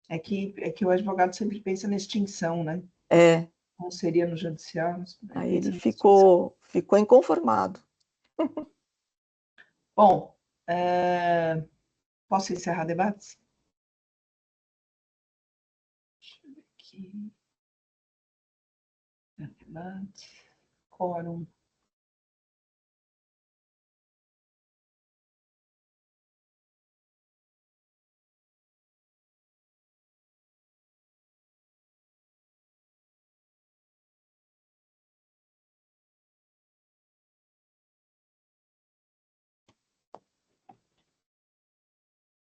É que o advogado sempre pensa na extinção, né? Não seria no judicial. Mas Aí ele ficou inconformado. Bom, Posso encerrar debates? Deixa eu ver aqui. Debate. Quórum.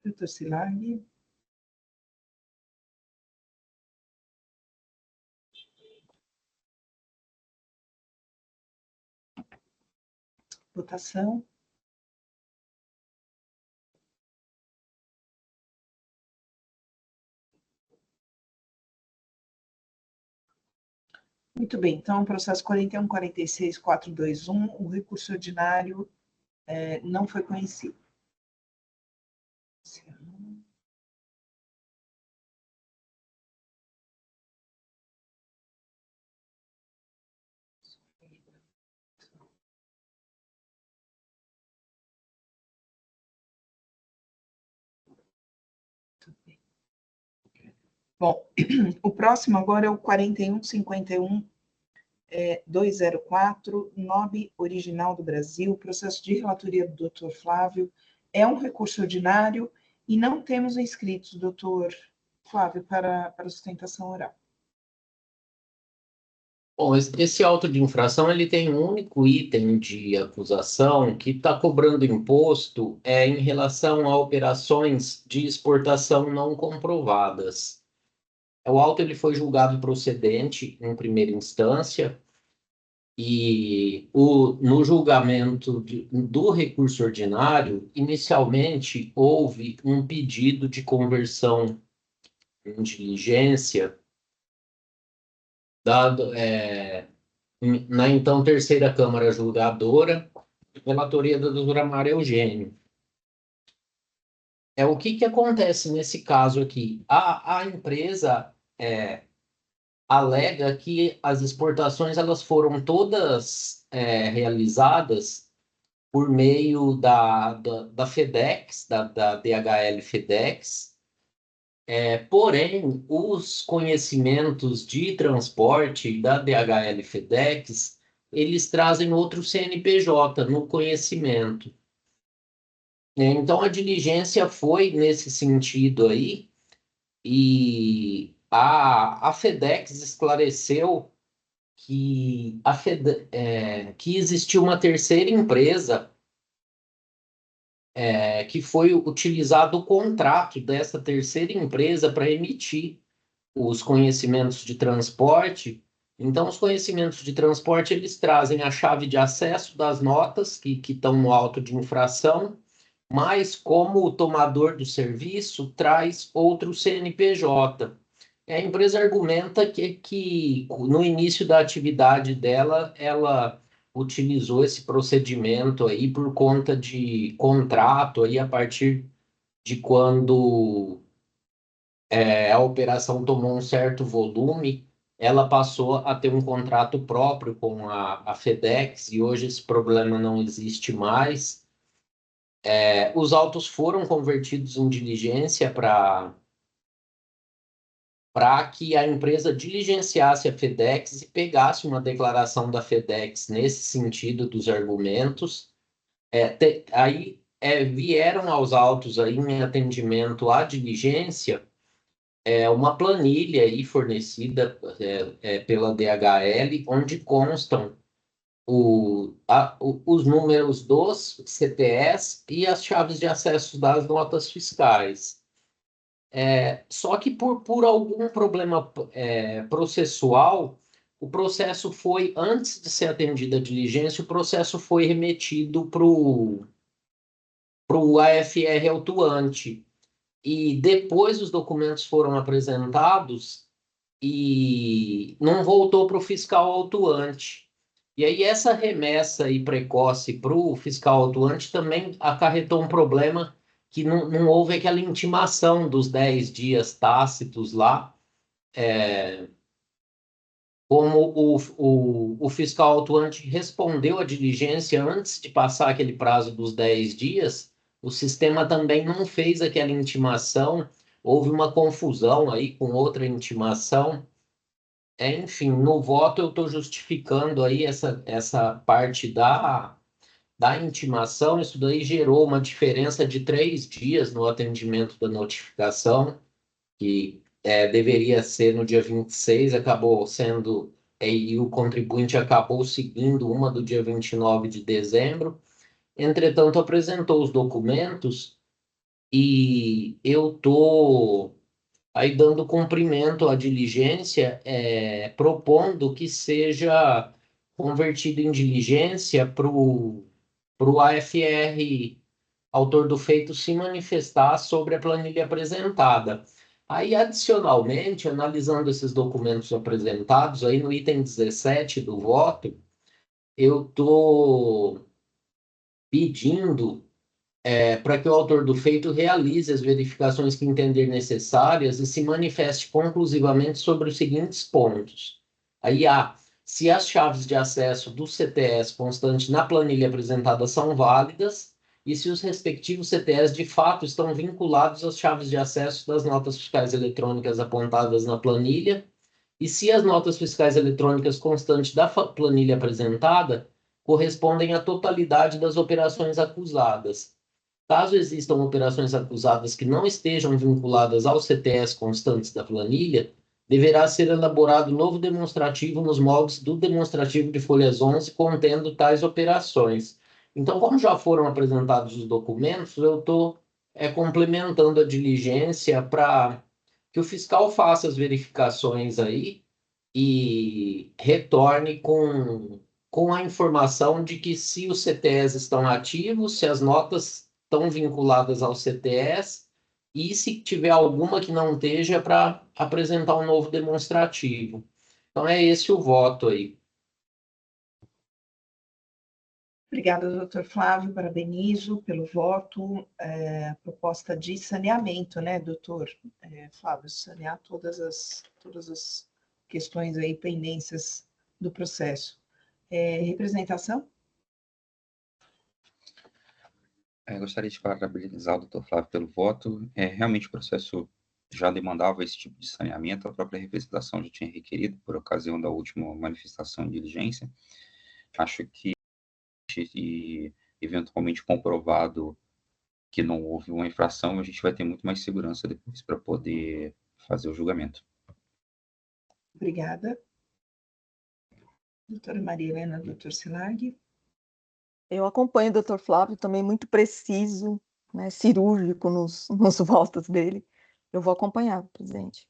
Doutor Silag. Votação. Muito bem, então, processo 41.46.421, o recurso ordinário não foi conhecido. Bom, o próximo agora é o 41.51.204, NOB Original do Brasil, processo de relatoria do Dr. Flávio, é um recurso ordinário e não temos inscritos, Dr. Flávio, para sustentação oral. Bom, esse auto de infração ele tem um único item de acusação que está cobrando imposto em relação a operações de exportação não comprovadas. O auto ele foi julgado procedente em primeira instância e no julgamento do recurso ordinário, inicialmente houve um pedido de conversão em diligência dado na então terceira Câmara Julgadora, relatoria da doutora Maria Eugênio. O que acontece nesse caso aqui? A empresa alega que as exportações elas foram todas realizadas por meio da FedEx, da DHL FedEx, porém, os conhecimentos de transporte da DHL FedEx, eles trazem outro CNPJ no conhecimento. Então, a diligência foi nesse sentido aí, e a FedEx esclareceu que, que existiu uma terceira empresa que foi utilizado o contrato dessa terceira empresa para emitir os conhecimentos de transporte. Então, os conhecimentos de transporte, eles trazem a chave de acesso das notas que estão no auto de infração, mas como o tomador do serviço traz outro CNPJ. A empresa argumenta que no início da atividade dela, ela utilizou esse procedimento aí por conta de contrato aí a partir de quando a operação tomou um certo volume, ela passou a ter um contrato próprio com a FedEx e hoje esse problema não existe mais. Os autos foram convertidos em diligência para que a empresa diligenciasse a FedEx e pegasse uma declaração da FedEx nesse sentido dos argumentos. Aí vieram aos autos aí em atendimento à diligência uma planilha aí fornecida pela DHL, onde constam os números dos CTS e as chaves de acesso das notas fiscais. Só que por algum problema processual, o processo foi, antes de ser atendida a diligência, o processo foi remetido para o AFR autuante. E depois os documentos foram apresentados e não voltou para o fiscal autuante. E aí essa remessa aí precoce para o fiscal autuante também acarretou um problema que não houve aquela intimação dos 10 dias tácitos lá. Como o fiscal autuante respondeu à diligência antes de passar aquele prazo dos 10 dias, o sistema também não fez aquela intimação, houve uma confusão aí com outra intimação. Enfim, no voto eu estou justificando aí essa parte da intimação, isso daí gerou uma diferença de 3 dias no atendimento da notificação, que deveria ser no dia 26, acabou sendo, e o contribuinte acabou seguindo uma do dia 29 de dezembro. Entretanto, apresentou os documentos e eu estou aí dando cumprimento à diligência, propondo que seja convertido em diligência para o AFR, autor do feito, se manifestar sobre a planilha apresentada. Aí, adicionalmente, analisando esses documentos apresentados, aí no item 17 do voto, eu estou pedindo para que o autor do feito realize as verificações que entender necessárias e se manifeste conclusivamente sobre os seguintes pontos. Aí se as chaves de acesso do CTS constante na planilha apresentada são válidas e se os respectivos CTS de fato estão vinculados às chaves de acesso das notas fiscais eletrônicas apontadas na planilha e se as notas fiscais eletrônicas constantes da planilha apresentada correspondem à totalidade das operações acusadas. Caso existam operações acusadas que não estejam vinculadas aos CTS constantes da planilha, deverá ser elaborado novo demonstrativo nos moldes do demonstrativo de folhas 11 contendo tais operações. Então, como já foram apresentados os documentos, eu estou complementando a diligência para que o fiscal faça as verificações aí e retorne com a informação de que se os CTS estão ativos, se as notas estão vinculadas ao CTS e se tiver alguma que não esteja para apresentar um novo demonstrativo. Então é esse o voto aí. Obrigada, doutor Flávio, parabenizo pelo voto. Proposta de saneamento, né, doutor Flávio? Sanear todas as questões aí, pendências do processo. Representação? Gostaria de parabenizar o doutor Flávio pelo voto. Realmente o processo já demandava esse tipo de saneamento, a própria representação já tinha requerido por ocasião da última manifestação de diligência. Acho que, e eventualmente comprovado que não houve uma infração, a gente vai ter muito mais segurança depois para poder fazer o julgamento. Obrigada. Doutora Maria Helena, doutor Silag. Eu acompanho o doutor Flávio, também muito preciso, né, cirúrgico nos votos dele. Eu vou acompanhar, presidente.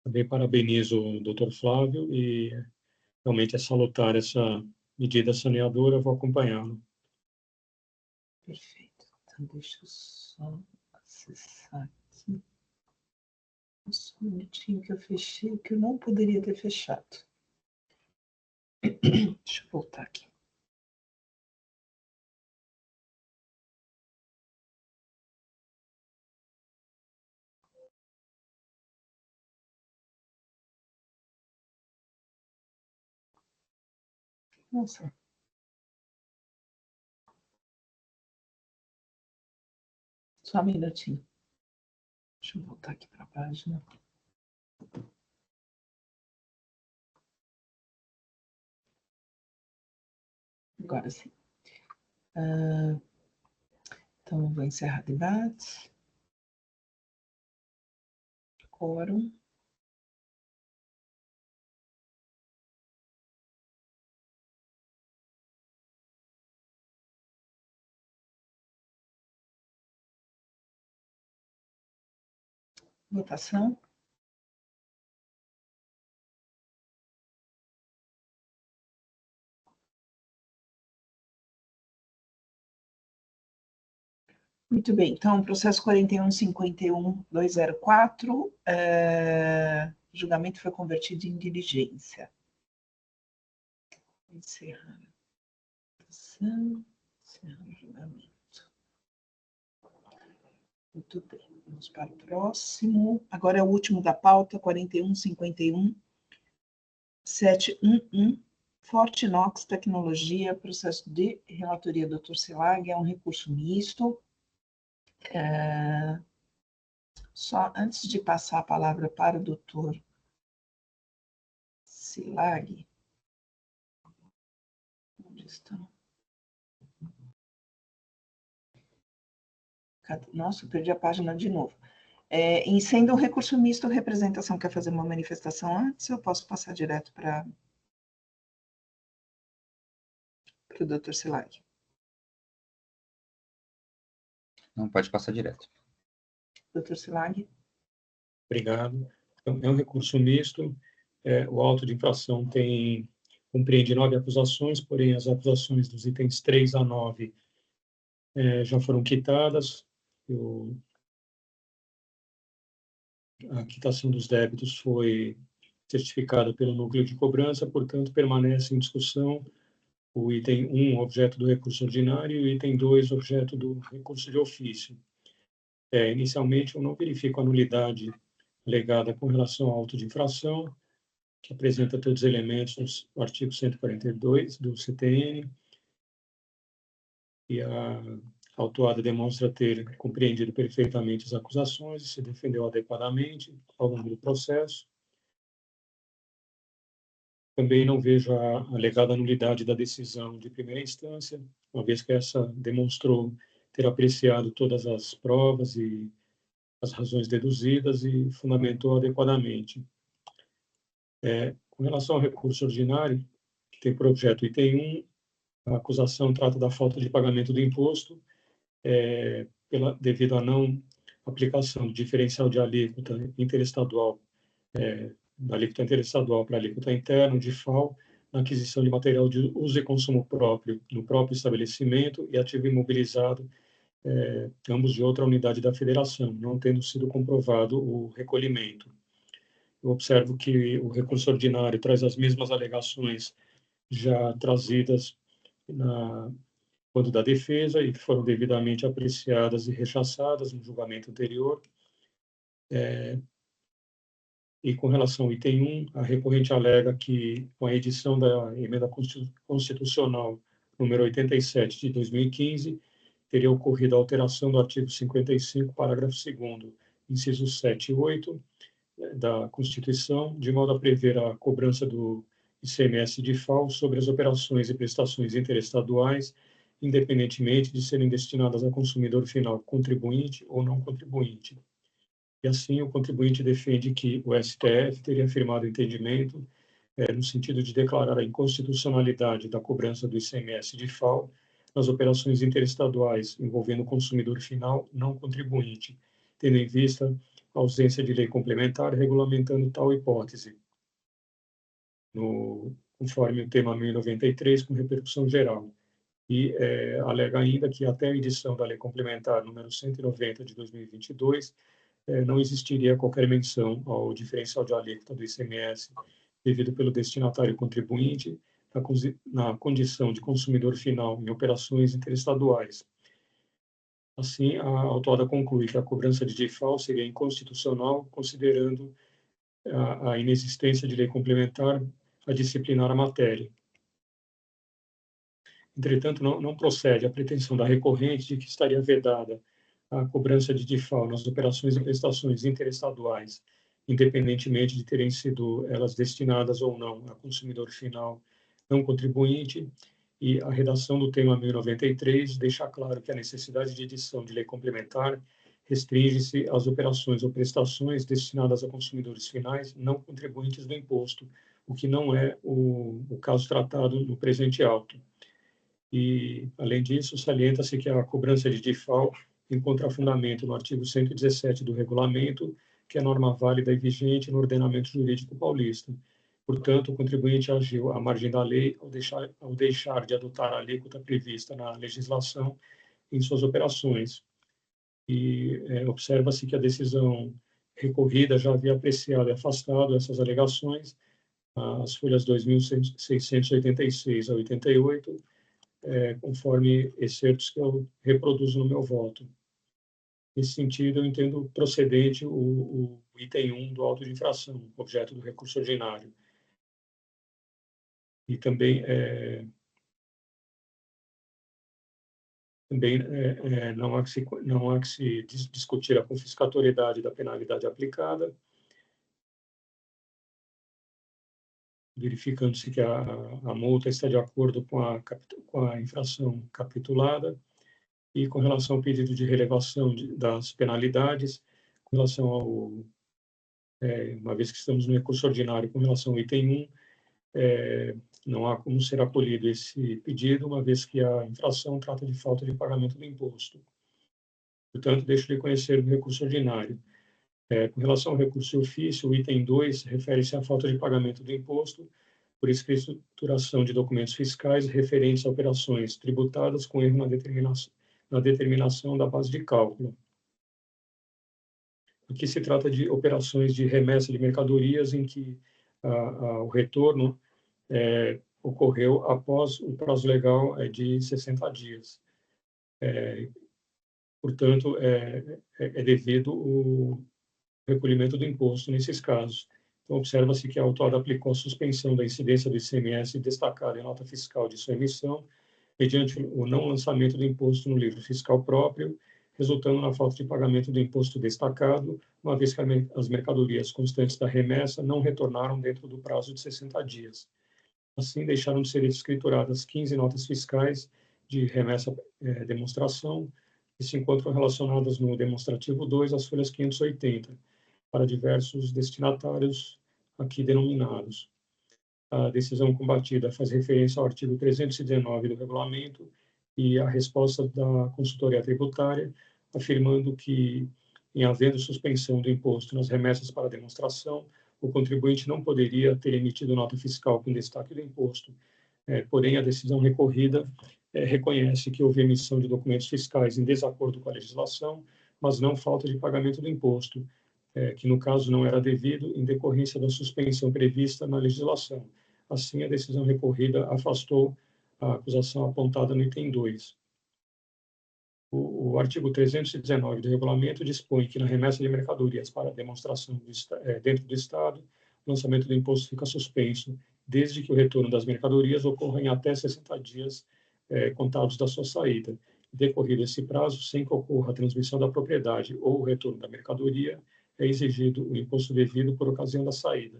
Também parabenizo o doutor Flávio e realmente é salutar essa medida saneadora, eu vou acompanhá-lo. Perfeito. Então, deixa eu só acessar aqui. Só um minutinho que eu fechei, que eu não poderia ter fechado. Deixa eu voltar aqui. Nossa. Só um minutinho. Deixa eu voltar aqui para a página. Agora sim. Então, eu vou encerrar o debate. Quórum. Votação. Muito bem, então, processo 41.51.204, julgamento foi convertido em diligência. Encerrar a votação, encerrar o julgamento. Muito bem, vamos para o próximo. Agora é o último da pauta, 41.51.711, Fortinox Tecnologia, processo de relatoria do Dr. Silag, é um recurso misto. Só antes de passar a palavra para o Dr. Silag, onde estão? Nossa, eu perdi a página de novo. Em sendo um recurso misto, a representação quer fazer uma manifestação antes, eu posso passar direto para o Dr. Silag. Não, pode passar direto. Dr. Silag. Obrigado. Então, é um recurso misto. O auto de infração compreende 9 acusações, porém as acusações dos itens 3 a 9 já foram quitadas. A quitação dos débitos foi certificada pelo núcleo de cobrança, portanto, permanece em discussão o item 1, objeto do recurso ordinário, e o item 2, objeto do recurso de ofício. Inicialmente, eu não verifico a nulidade alegada com relação ao auto de infração, que apresenta todos os elementos do artigo 142 do CTN, e a autuada demonstra ter compreendido perfeitamente as acusações e se defendeu adequadamente ao longo do processo. Também não vejo a alegada nulidade da decisão de primeira instância, uma vez que essa demonstrou ter apreciado todas as provas e as razões deduzidas e fundamentou adequadamente. Com relação ao recurso ordinário, que tem por objeto o item 1, a acusação trata da falta de pagamento do imposto devido à não aplicação do diferencial de alíquota interestadual, da alíquota interestadual para a alíquota interna, de FAO, na aquisição de material de uso e consumo próprio no próprio estabelecimento e ativo imobilizado, ambos de outra unidade da federação, não tendo sido comprovado o recolhimento. Eu observo que o recurso ordinário traz as mesmas alegações já trazidas quando da defesa e que foram devidamente apreciadas e rechaçadas no julgamento anterior. E com relação ao item 1, a recorrente alega que, com a edição da emenda constitucional número 87 de 2015, teria ocorrido a alteração do artigo 55, parágrafo 2º, incisos 7 e 8 da Constituição, de modo a prever a cobrança do ICMS de FAO sobre as operações e prestações interestaduais, independentemente de serem destinadas ao consumidor final contribuinte ou não contribuinte. E assim, o contribuinte defende que o STF teria afirmado entendimento no sentido de declarar a inconstitucionalidade da cobrança do ICMS de FAO nas operações interestaduais envolvendo o consumidor final não contribuinte, tendo em vista a ausência de lei complementar regulamentando tal hipótese, conforme o tema 1093, com repercussão geral. E alega ainda que até a edição da lei complementar número 190 de 2022, não existiria qualquer menção ao diferencial de alíquota do ICMS devido pelo destinatário contribuinte na condição de consumidor final em operações interestaduais. Assim, a autuada conclui que a cobrança de DIFAL seria inconstitucional, considerando a inexistência de lei complementar a disciplinar a matéria. Entretanto, não procede a pretensão da recorrente de que estaria vedada a cobrança de DIFAL nas operações e prestações interestaduais, independentemente de terem sido elas destinadas ou não a consumidor final não contribuinte, e a redação do tema 1093 deixa claro que a necessidade de edição de lei complementar restringe-se às operações ou prestações destinadas a consumidores finais não contribuintes do imposto, o que não é o caso tratado no presente auto. E, além disso, salienta-se que a cobrança de DIFAL encontra fundamento no artigo 117 do regulamento, que é norma válida e vigente no ordenamento jurídico paulista. Portanto, o contribuinte agiu à margem da lei ao deixar de adotar a alíquota prevista na legislação em suas operações. E observa-se que a decisão recorrida já havia apreciado e afastado essas alegações, as folhas 2.686 a 88, conforme excertos que eu reproduzo no meu voto. Nesse sentido, eu entendo procedente o item 1 do auto de infração, objeto do recurso ordinário. E também, não há que se discutir a confiscatoriedade da penalidade aplicada, verificando-se que a multa está de acordo com a infração capitulada, e com relação ao pedido de relevação das penalidades, com relação ao, uma vez que estamos no recurso ordinário, com relação ao item 1, não há como ser acolhido esse pedido, uma vez que a infração trata de falta de pagamento do imposto. Portanto, deixo de conhecer do recurso ordinário. Com relação ao recurso de ofício, o item 2 refere-se à falta de pagamento do imposto por escrituração de documentos fiscais referentes a operações tributadas com erro na determinação da base de cálculo. Aqui se trata de operações de remessa de mercadorias em que o retorno ocorreu após o prazo legal de 60 dias. Portanto, é devido o recolhimento do imposto nesses casos. Então, observa-se que a autora aplicou a suspensão da incidência do ICMS destacada em nota fiscal de sua emissão, mediante o não lançamento do imposto no livro fiscal próprio, resultando na falta de pagamento do imposto destacado, uma vez que as mercadorias constantes da remessa não retornaram dentro do prazo de 60 dias. Assim, deixaram de ser escrituradas 15 notas fiscais de remessa demonstração, que se encontram relacionadas no demonstrativo 2 às folhas 580, para diversos destinatários aqui denominados. A decisão combatida faz referência ao artigo 319 do regulamento e a resposta da consultoria tributária, afirmando que, em havendo suspensão do imposto nas remessas para demonstração, o contribuinte não poderia ter emitido nota fiscal com destaque do imposto. Porém, a decisão recorrida reconhece que houve emissão de documentos fiscais em desacordo com a legislação, mas não falta de pagamento do imposto, que no caso não era devido em decorrência da suspensão prevista na legislação. Assim, a decisão recorrida afastou a acusação apontada no item 2. O artigo 319 do regulamento dispõe que na remessa de mercadorias para demonstração dentro do Estado, o lançamento do imposto fica suspenso, desde que o retorno das mercadorias ocorra em até 60 dias contados da sua saída. Decorrido esse prazo, sem que ocorra a transmissão da propriedade ou o retorno da mercadoria, é exigido o imposto devido por ocasião da saída.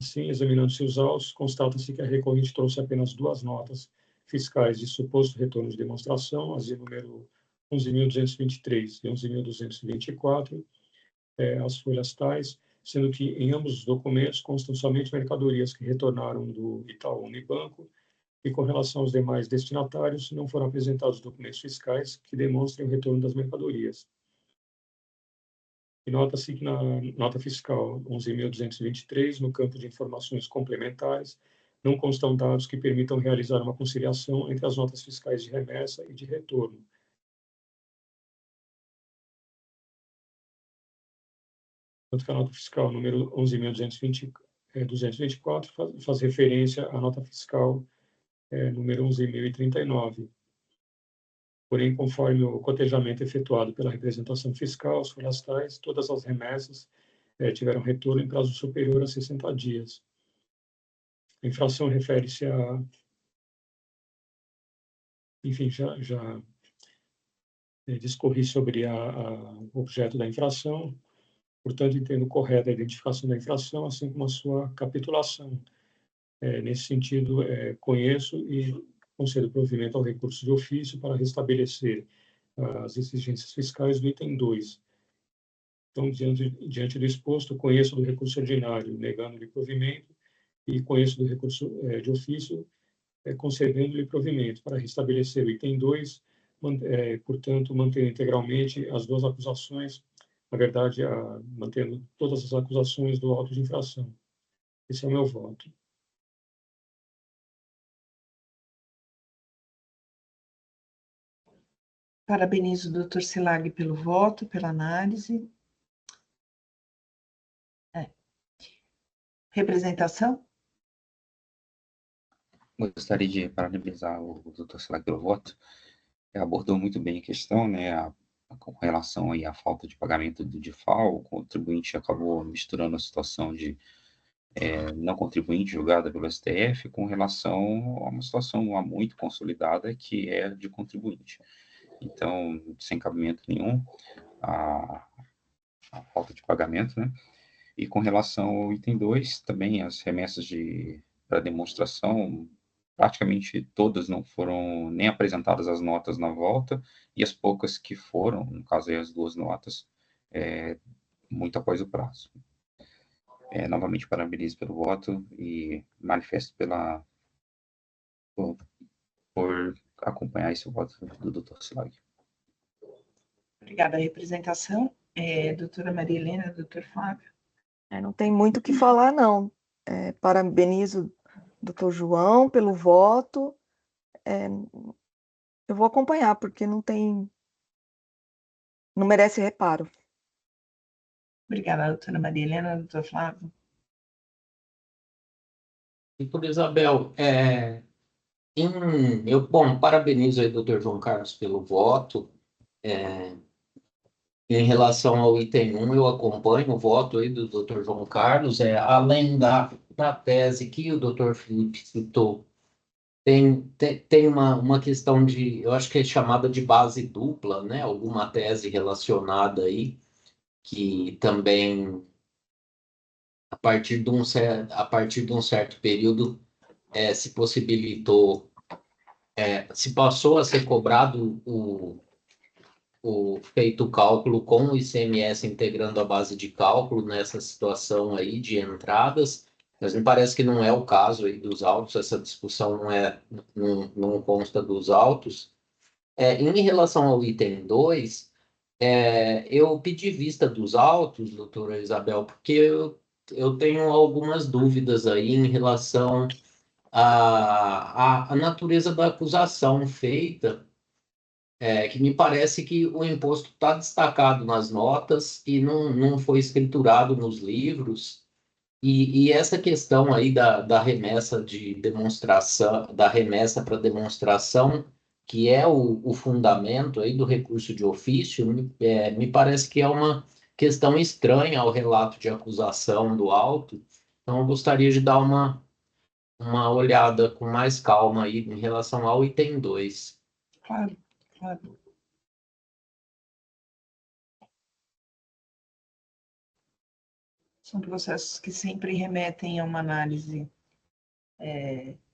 Assim, examinando-se os autos, constata-se que a recorrente trouxe apenas 2 notas fiscais de suposto retorno de demonstração, as de número 11.223 e 11.224, as folhas tais, sendo que em ambos os documentos constam somente mercadorias que retornaram do Itaú Unibanco, e com relação aos demais destinatários, não foram apresentados documentos fiscais que demonstrem o retorno das mercadorias. E nota-se que na nota fiscal 11.223, no campo de informações complementares, não constam dados que permitam realizar uma conciliação entre as notas fiscais de remessa e de retorno. Tanto que a nota fiscal número 11.224 faz referência à nota fiscal número 11.039. Porém, conforme o cotejamento efetuado pela representação fiscal, as folhas tais, todas as remessas tiveram retorno em prazo superior a 60 dias. A infração refere-se a... Enfim, já discorri sobre o objeto da infração, portanto, entendo correta a identificação da infração, assim como a sua capitulação. Nesse sentido, conheço e concedo provimento ao recurso de ofício para restabelecer as exigências fiscais do item 2. Então, diante do exposto, conheço do recurso ordinário, negando-lhe provimento, e conheço do recurso de ofício, concedendo-lhe provimento para restabelecer o item 2, portanto, mantendo integralmente as 2 acusações, na verdade, mantendo todas as acusações do auto de infração. Esse é o meu voto. Parabenizo o doutor Silag pelo voto, pela análise. Representação? Gostaria de parabenizar o doutor Silag pelo voto. Abordou muito bem a questão, né, com relação aí à falta de pagamento do DIFAL. O contribuinte acabou misturando a situação de não contribuinte julgada pelo STF com relação a uma situação muito consolidada que é de contribuinte. Então, sem cabimento nenhum a falta de pagamento, né? E com relação ao item 2, também as remessas para demonstração, praticamente todas não foram nem apresentadas as notas na volta, e as poucas que foram, no caso aí as 2 notas, muito após o prazo. Novamente, parabenizo pelo voto e manifesto por acompanhar esse voto do Dr. Slag. Obrigada. A representação, doutora Maria Helena, doutor Flávio. Não tem muito o que falar, não. Parabenizo o doutor João pelo voto. Eu vou acompanhar, porque não merece reparo. Obrigada, doutora Maria Helena, doutor Flávio. Doutora Isabel, parabenizo aí, doutor João Carlos, pelo voto. Em relação ao item 1, eu acompanho o voto aí do doutor João Carlos, além da tese que o doutor Felipe citou, tem uma questão eu acho que é chamada de base dupla, né? Alguma tese relacionada aí, que também, a partir de um certo período, se possibilitou, se passou a ser cobrado feito o cálculo com o ICMS integrando a base de cálculo nessa situação aí de entradas, mas me parece que não é o caso aí dos autos, essa discussão não consta dos autos. Em relação ao item 2, eu pedi vista dos autos, doutora Isabel, porque eu tenho algumas dúvidas aí em relação à natureza da acusação feita, que me parece que o imposto está destacado nas notas e não foi escriturado nos livros. E essa questão aí da remessa de demonstração, da remessa para demonstração, que é o fundamento aí do recurso de ofício, me parece que é uma questão estranha ao relato de acusação do auto. Então, eu gostaria de dar uma olhada com mais calma aí em relação ao item 2. Claro, claro. São processos que sempre remetem a uma análise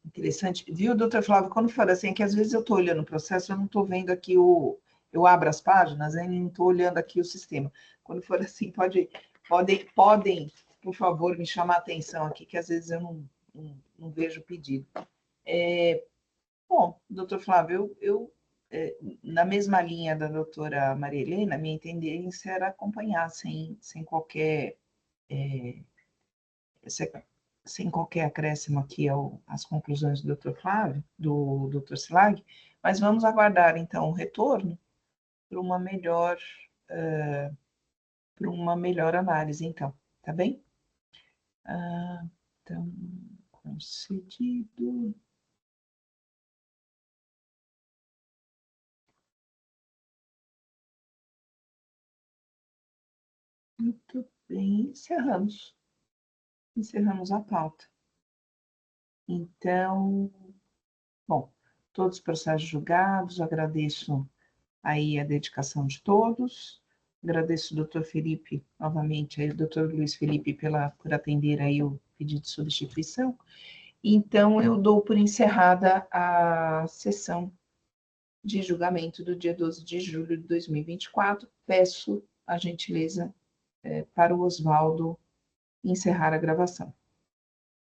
interessante. Viu, doutor Flávio, quando fala assim, é que às vezes eu estou olhando o processo, eu não estou vendo aqui eu abro as páginas, e não estou olhando aqui o sistema. Quando for assim, podem, por favor, me chamar a atenção aqui, que às vezes eu não vejo o pedido. Bom, doutor Flávio, na mesma linha da doutora Maria Helena, minha tendência era acompanhar sem qualquer sem qualquer acréscimo aqui às conclusões do Dr. Flávio, do Dr. Slag, mas vamos aguardar, então, o retorno para uma melhor análise, então, tá bem? Então, concedido. Muito bem, encerramos a pauta. Então, bom, todos os processos julgados, agradeço aí a dedicação de todos, agradeço o doutor Felipe, novamente, aí, o doutor Luiz Felipe, por atender aí o pedido de substituição. Então, eu dou por encerrada a sessão de julgamento do dia 12 de julho de 2024. Peço a gentileza para o Oswaldo encerrar a gravação.